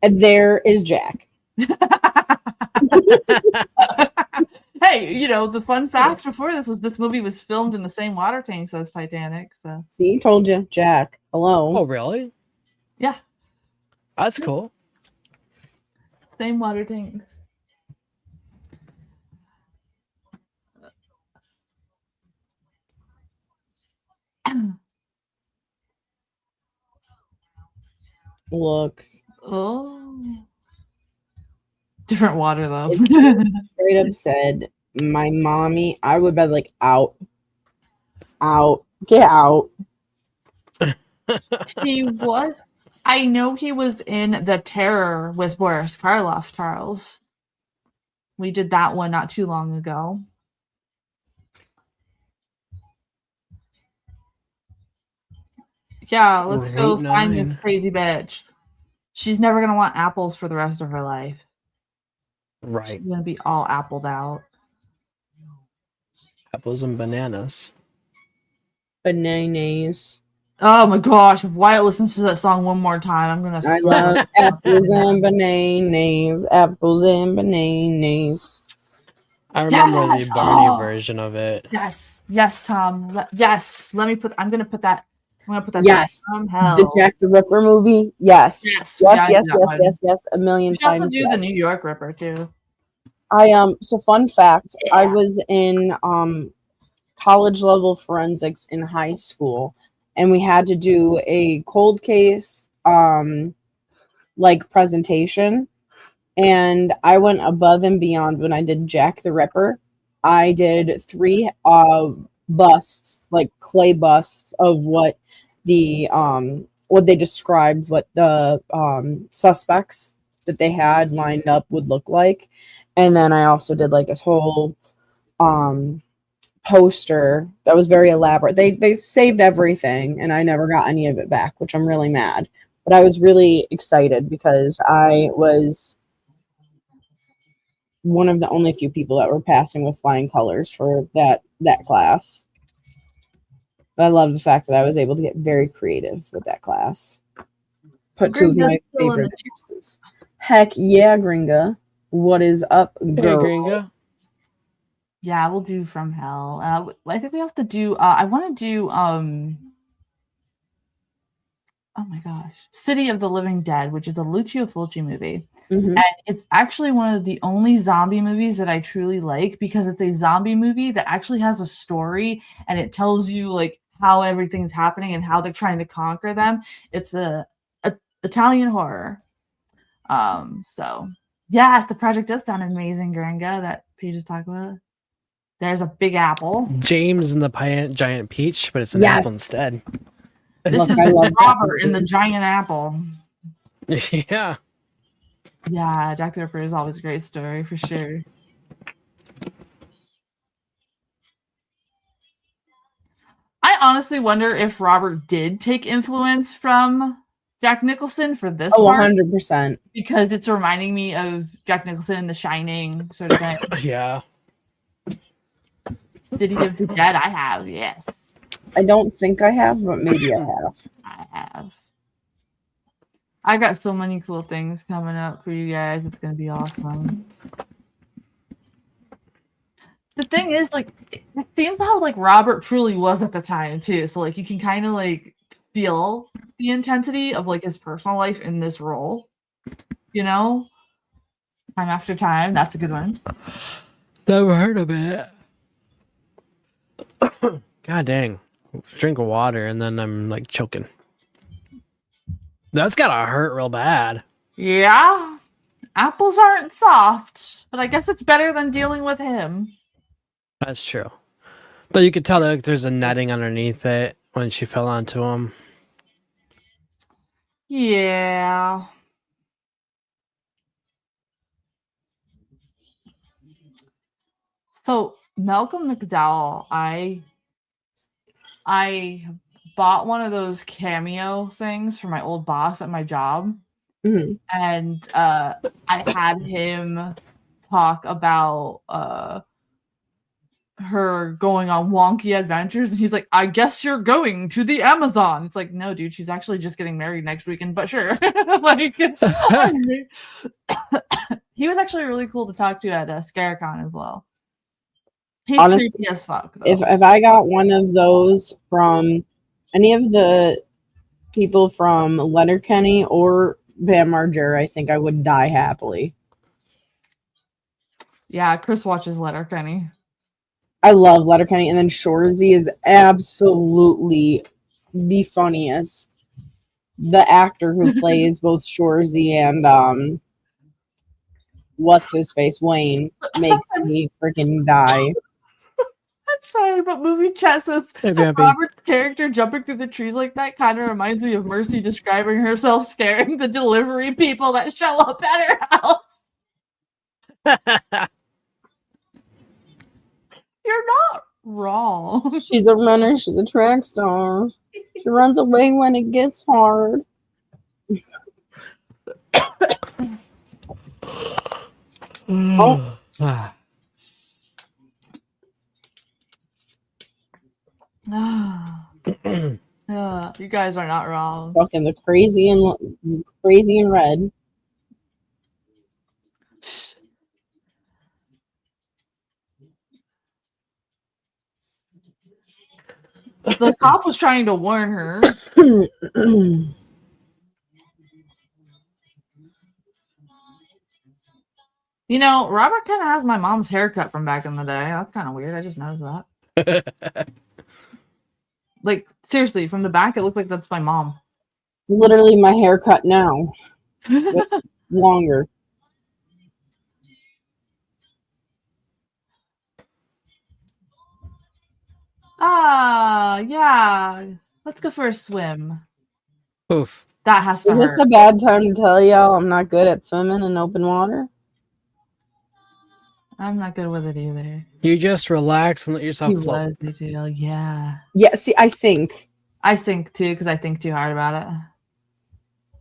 And there is Jack. Hey, you know, the fun fact before this movie was filmed in the same water tanks as Titanic. So see, told you, Jack. Hello. Oh, really? Yeah. That's cool. Same water tanks. Look. Oh. Different water though. Straight up said, my mommy, I would be like, out, get out. I know he was in The Terror with Boris Karloff, Charles. We did that one not too long ago. Yeah, let's go Route find this 9. crazy bitch. She's never gonna want apples for the rest of her life. Right. She's gonna be all appled out. Apples and bananas. Bananas. Oh my gosh, if Wyatt listens to that song one more time, I'm gonna I slap love apples and bananas. Apples and bananas. I remember Yes! the Barney Oh! version of it. Yes, Tom. Yes. Let me put I'm gonna put that Yes. down. Hell. The Jack the Ripper movie. Yes. Yes. Yes, Yeah, yes, that yes, one. yes, yes. A million We should also times. do the New York Ripper too. So fun fact, Yeah. I was in college level forensics in high school, and we had to do a cold case like presentation, and I went above and beyond when I did Jack the Ripper. I did 3 busts, like clay busts of what they described what the suspects that they had lined up would look like. And then I also did like this whole poster that was very elaborate. They saved everything and I never got any of it back, which I'm really mad. But I was really excited because I was one of the only few people that were passing with flying colors for that class. But I love the fact that I was able to get very creative with that class. Put 2 of my favorite extras. Heck yeah, Gringa. What is up, Hey, girl? Gringo. Yeah, we'll do From Hell. I think we have to do I want to do oh my gosh, City of the Living Dead, which is a Lucio Fulci movie. Mhm. And it's actually one of the only zombie movies that I truly like because it's a zombie movie that actually has a story and it tells you like how everything's happening and how they're trying to conquer them. It's a Italian horror. So yes, the project does sound amazing, Gringa, that Paige is talking about. There's a big apple. James and the giant peach, but it's an Yes. apple instead. This Look, is I love that Robert in movie. the giant apple. Yeah. Yeah, Jack the Ripper is always a great story for sure. I honestly wonder if Robert did take influence from Jack Nicholson for this Oh, part 100%. because it's reminding me of Jack Nicholson in The Shining sort of thing. Yeah. City of the Dead, I have, yes. I don't think I have, but maybe I have. I have. I got so many cool things coming up for you guys. It's gonna be awesome. The thing is, like, it seems how like Robert truly was at the time too. So like you can kind of like feel the intensity of like his personal life in this role. You know? Time after time. That's a good one. Never heard of it. God dang. Drink of water and then I'm like choking. That's gotta hurt real bad. Yeah. Apples aren't soft, but I guess it's better than dealing with him. That's true. But you could tell that like, there's a netting underneath it when she fell onto him. Yeah. So Malcolm McDowell, I bought one of those cameo things for my old boss at my job. Mhm. And I had him talk about her going on wonky adventures, and he's like, I guess you're going to the Amazon. It's like, no, dude, she's actually just getting married next weekend, but sure. Like he was actually really cool to talk to at ScareCon as well. He's Honestly, creepy as fuck, though. If I got one of those from any of the people from Letterkenny or Bam Margera, I think I would die happily. Yeah, Chris watches Letterkenny. I love Letterkenny, and then Shorzy is absolutely the funniest. The actor who plays both Shorzy and what's his face, Wayne, makes me freaking die. I'm sorry, but movie chat says Hey, Vampy. Robert's character jumping through the trees like that kind of reminds me of Mercy describing herself scaring the delivery people that show up at her house. She's a runner. She's a track star. She runs away when it gets hard. Oh. You guys are not wrong. Fucking the crazy and red. The cop was trying to warn her. You know, Robert kind of has my mom's haircut from back in the day. That's kind of weird. I just noticed that. Like, seriously, from the back, it looked like that's my mom. Literally my haircut now. Just longer. Yeah. Let's go for a swim. Oof. That has to Is this hurt. a bad time to tell y'all I'm not good at swimming in open water? I'm not good with it either. You just relax and let yourself He float. was, too. Yeah. Yeah, see, I sink. I sink too because I think too hard about it.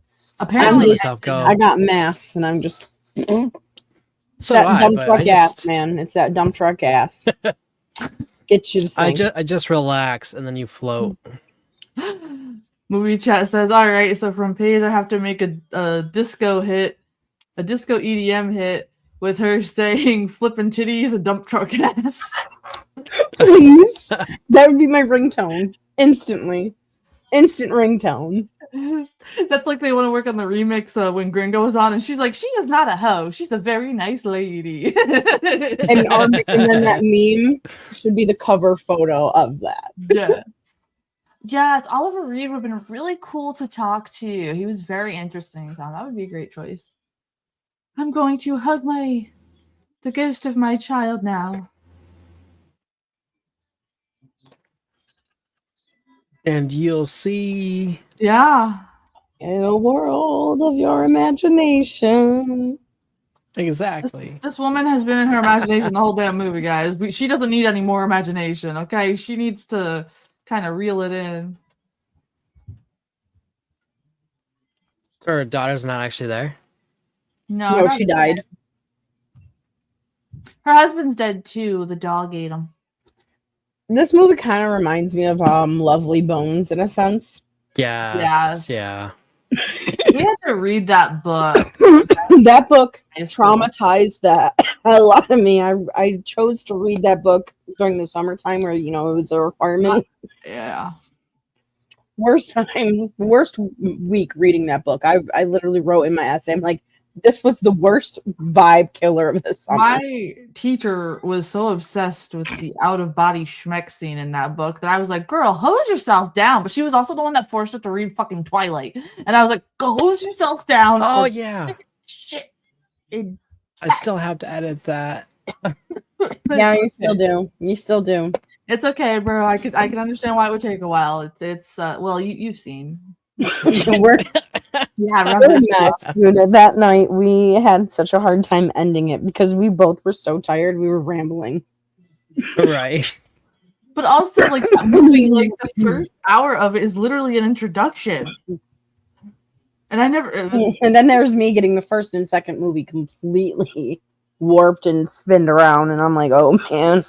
Just Apparently, let yourself go. I got mass, and I'm just So that do I, dump but truck I ass, just, man. It's that dump truck ass. Get you to sink. I just relax and then you float. Movie chat says, all right, so from Paige, I have to make a disco hit, a disco EDM hit with her saying flippin' titties, a dump truck ass. Please. That would be my ringtone. Instantly. Instant ringtone. That's like they want to work on the remix when Gringo was on, and she's like, she is not a hoe. She's a very nice lady. And then that meme should be the cover photo of that. Yeah. Yes, Oliver Reed would have been really cool to talk to. He was very interesting. So that would be a great choice. I'm going to hug the ghost of my child now. And you'll see. Yeah. In a world of your imagination. Exactly. This woman has been in her imagination the whole damn movie, guys. She doesn't need any more imagination, okay? She needs to kind of reel it in. So her daughter's not actually there? No, she died. Her husband's dead too. The dog ate him. This movie kind of reminds me of Lovely Bones in a sense. Yes. Yeah. We had to read that book. That book traumatized the hell out of me. I chose to read that book during the summertime where, it was a requirement. Yeah. Worst week reading that book. I literally wrote in my essay, I'm like, this was the worst vibe killer of the summer. My teacher was so obsessed with the out-of-body schmeck scene in that book that I was like, girl, hose yourself down. But she was also the one that forced her to read fucking Twilight. And I was like, go hose yourself down. Oh, yeah. Shit. I still have to edit that. Yeah, you still do. You still do. It's okay, bro. I can understand why it would take a while. It's well, you've seen. We're Yeah, a mess, dude. That night we had such a hard time ending it because we both were so tired. We were rambling. Right. But also, like, that movie, like, the first hour of it is literally an introduction. And I never. And then there's me getting the first and second movie completely warped and spinned around, and I'm like, oh man.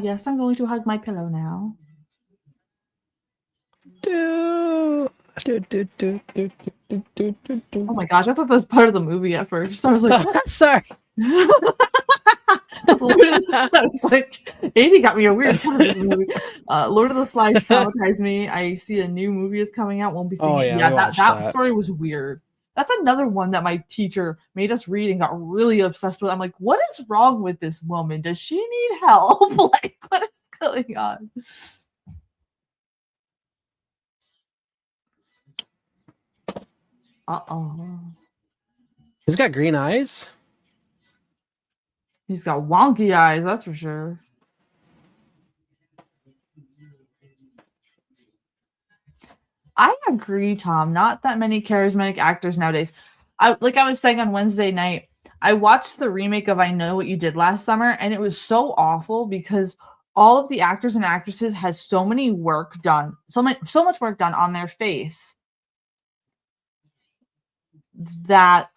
Yes, I'm going to hug my pillow now. Oh Oh my gosh, I thought that was part of the movie at first. I was like, sorry. I was like, 80 got me a weird part of the movie. Lord of the Flies traumatized me. I see a new movie is coming out. Won't be seeing it. Yeah, that story was weird. That's another one that my teacher made us read and got really obsessed with. I'm like, what is wrong with this woman? Does she need help? Like, what is going on? Uh-oh. He's got green eyes. He's got wonky eyes, that's for sure. I agree, Tom. Not that many charismatic actors nowadays. I was saying on Wednesday night, I watched the remake of I Know What You Did Last Summer, and it was so awful because all of the actors and actresses had so much work done on their face that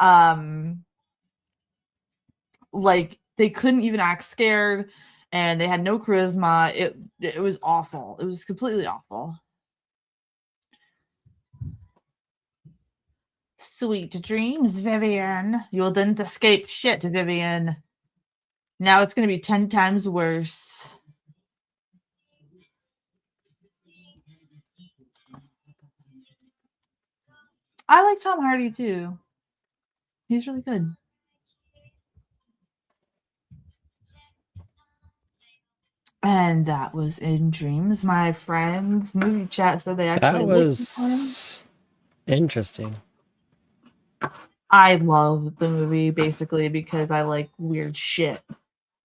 like they couldn't even act scared, and they had no charisma. It was awful. It was completely awful. Sweet dreams, Vivian. You didn't escape shit, Vivian. Now it's going to be 10 times worse. I like Tom Hardy too. He's really good. And that was In Dreams. My friends, movie chat said they actually That was interesting. I love the movie basically because I like weird shit.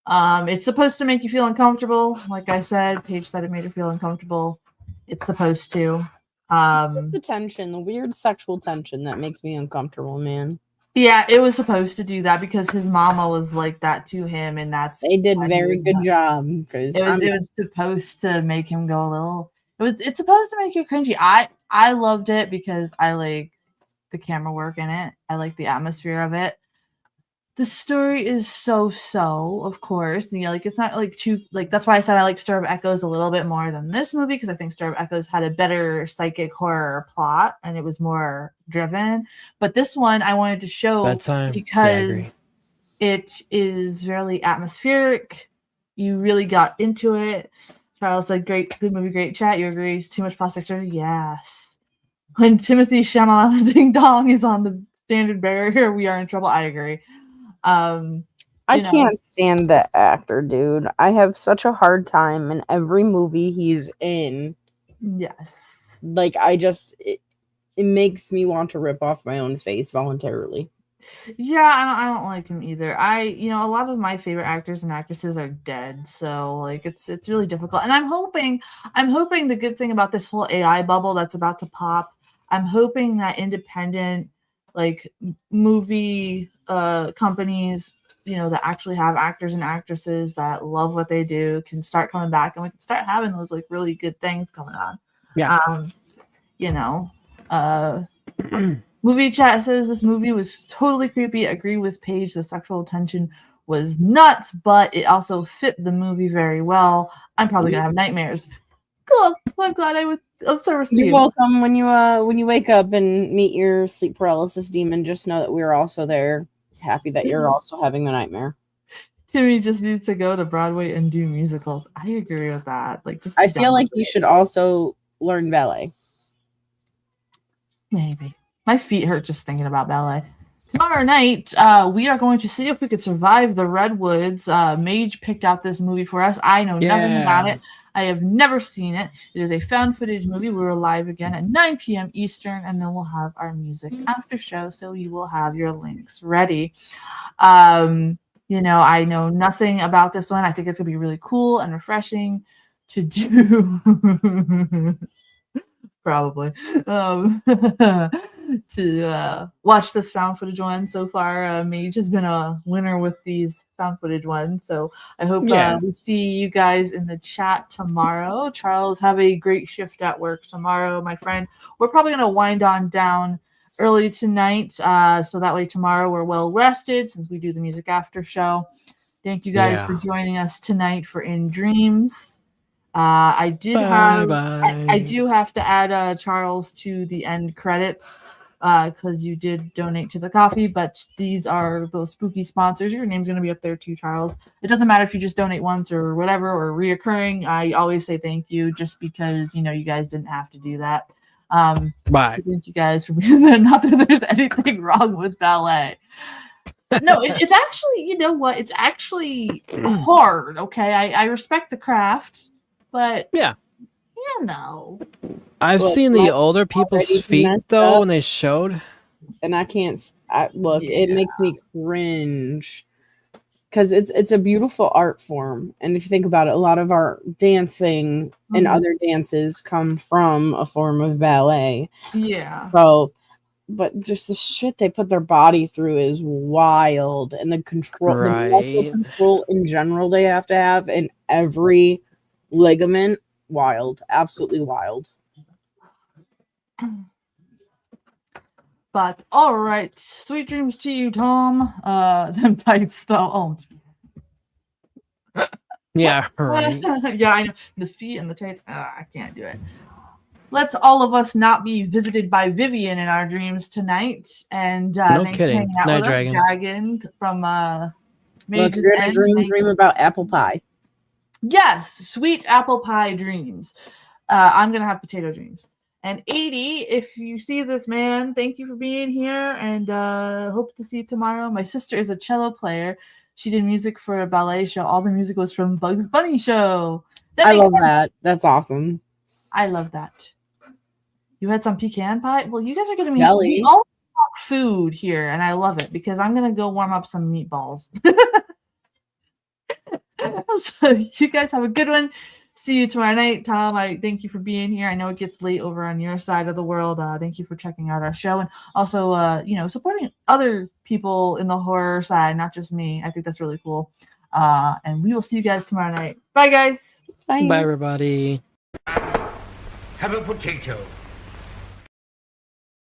It's supposed to make you feel uncomfortable. Like I said, Paige said it made her feel uncomfortable. It's supposed to. The tension, the weird sexual tension that makes me uncomfortable, man. Yeah, it was supposed to do that because his mama was like that to him, and they did very good job because it was supposed to make him go a little. It's supposed to make you cringy. I loved it because I like the camera work in it. I like the atmosphere of it. The story is so, of course. You know, like it's not like too like that's why I said I like Stir of Echoes a little bit more than this movie because I think Stir of Echoes had a better psychic horror plot and it was more driven. But this one I wanted to show because it is very atmospheric. You really got into it. Charles said, "Great, good movie, great chat." You agree? Too much plastic surgery? Yes. When Timothy Chalamet Ding Dong is on the standard barrier, we are in trouble. I agree. I can't stand that actor, dude. I have such a hard time in every movie he's in. Yes. Like, it makes me want to rip off my own face voluntarily. Yeah, I don't like him either. A lot of my favorite actors and actresses are dead, so like it's really difficult. And I'm hoping the good thing about this whole AI bubble that's about to pop, I'm hoping that independent like movie companies, that actually have actors and actresses that love what they do can start coming back and we can start having those like really good things coming on. Yeah. Movie chat says this movie was totally creepy. Agree with Paige. The sexual tension was nuts, but it also fit the movie very well. I'm probably gonna have nightmares. Cool. I'm glad I was of service to you. You're welcome. When you wake up and meet your sleep paralysis demon, just know that we're also there. Happy that you're also having the nightmare. Timmy just needs to go to Broadway and do musicals. I agree with that. Like, I feel like you should also learn ballet. Maybe. My feet hurt just thinking about ballet. Tomorrow night, we are going to see if we could survive the Redwoods. Mage picked out this movie for us. I know nothing about it. I have never seen it. It is a found footage movie. We're live again at 9 p.m. Eastern, and then we'll have our music after show, so you will have your links ready. I know nothing about this one. I think it's going to be really cool and refreshing to do. Probably. To watch this found footage one so far. Mage has been a winner with these found footage ones, so I hope we see you guys in the chat tomorrow. Charles, have a great shift at work tomorrow, my friend. We're probably going to wind on down early tonight, so that way tomorrow we're well rested since we do the music after show. Thank you guys for joining us tonight for In Dreams. I do have to add Charles to the end credits because you did donate to the coffee, but these are those spooky sponsors. Your name's going to be up there too, Charles. It doesn't matter if you just donate once or whatever or reoccurring. I always say thank you just because, you guys didn't have to do that. So thank you guys for being there. Not that there's anything wrong with ballet. No, it's actually, you know what? It's actually hard, okay? I respect the craft. But I've seen the older people's feet though when they showed, and I can't look. It makes me cringe because it's a beautiful art form, and if you think about it, a lot of our dancing and other dances come from a form of ballet. Yeah. So but just the shit they put their body through is wild, and the control, the muscle Right. control in general they have to have in every ligament, wild, absolutely wild. But all right, sweet dreams to you, Tom. Them bites though. Yeah, right. Yeah, I know the feet and the tights. I can't do it. Let's all of us not be visited by Vivian in our dreams tonight, and No thanks for kidding. hanging out Night with Dragon. us, Dragon from Look, Mage's if you're gonna End. dream about apple pie. Yes, sweet apple pie dreams. I'm gonna have potato dreams. And 80, if you see this, man, thank you for being here, and hope to see you tomorrow. My sister is a cello player. She did music for a ballet show. All the music was from Bugs Bunny show. I love that. That's awesome. I love that. You had some pecan pie? Well, you guys are going to Jelly. We all talk food here, and I love it because I'm going to go warm up some meatballs. So you guys have a good one. See you tomorrow night. Tom, I thank you for being here. I know it gets late over on your side of the world. Thank you for checking out our show and also, supporting other people in the horror side, not just me. I think that's really cool. And we will see you guys tomorrow night. Bye, guys. Bye, everybody. Have a potato.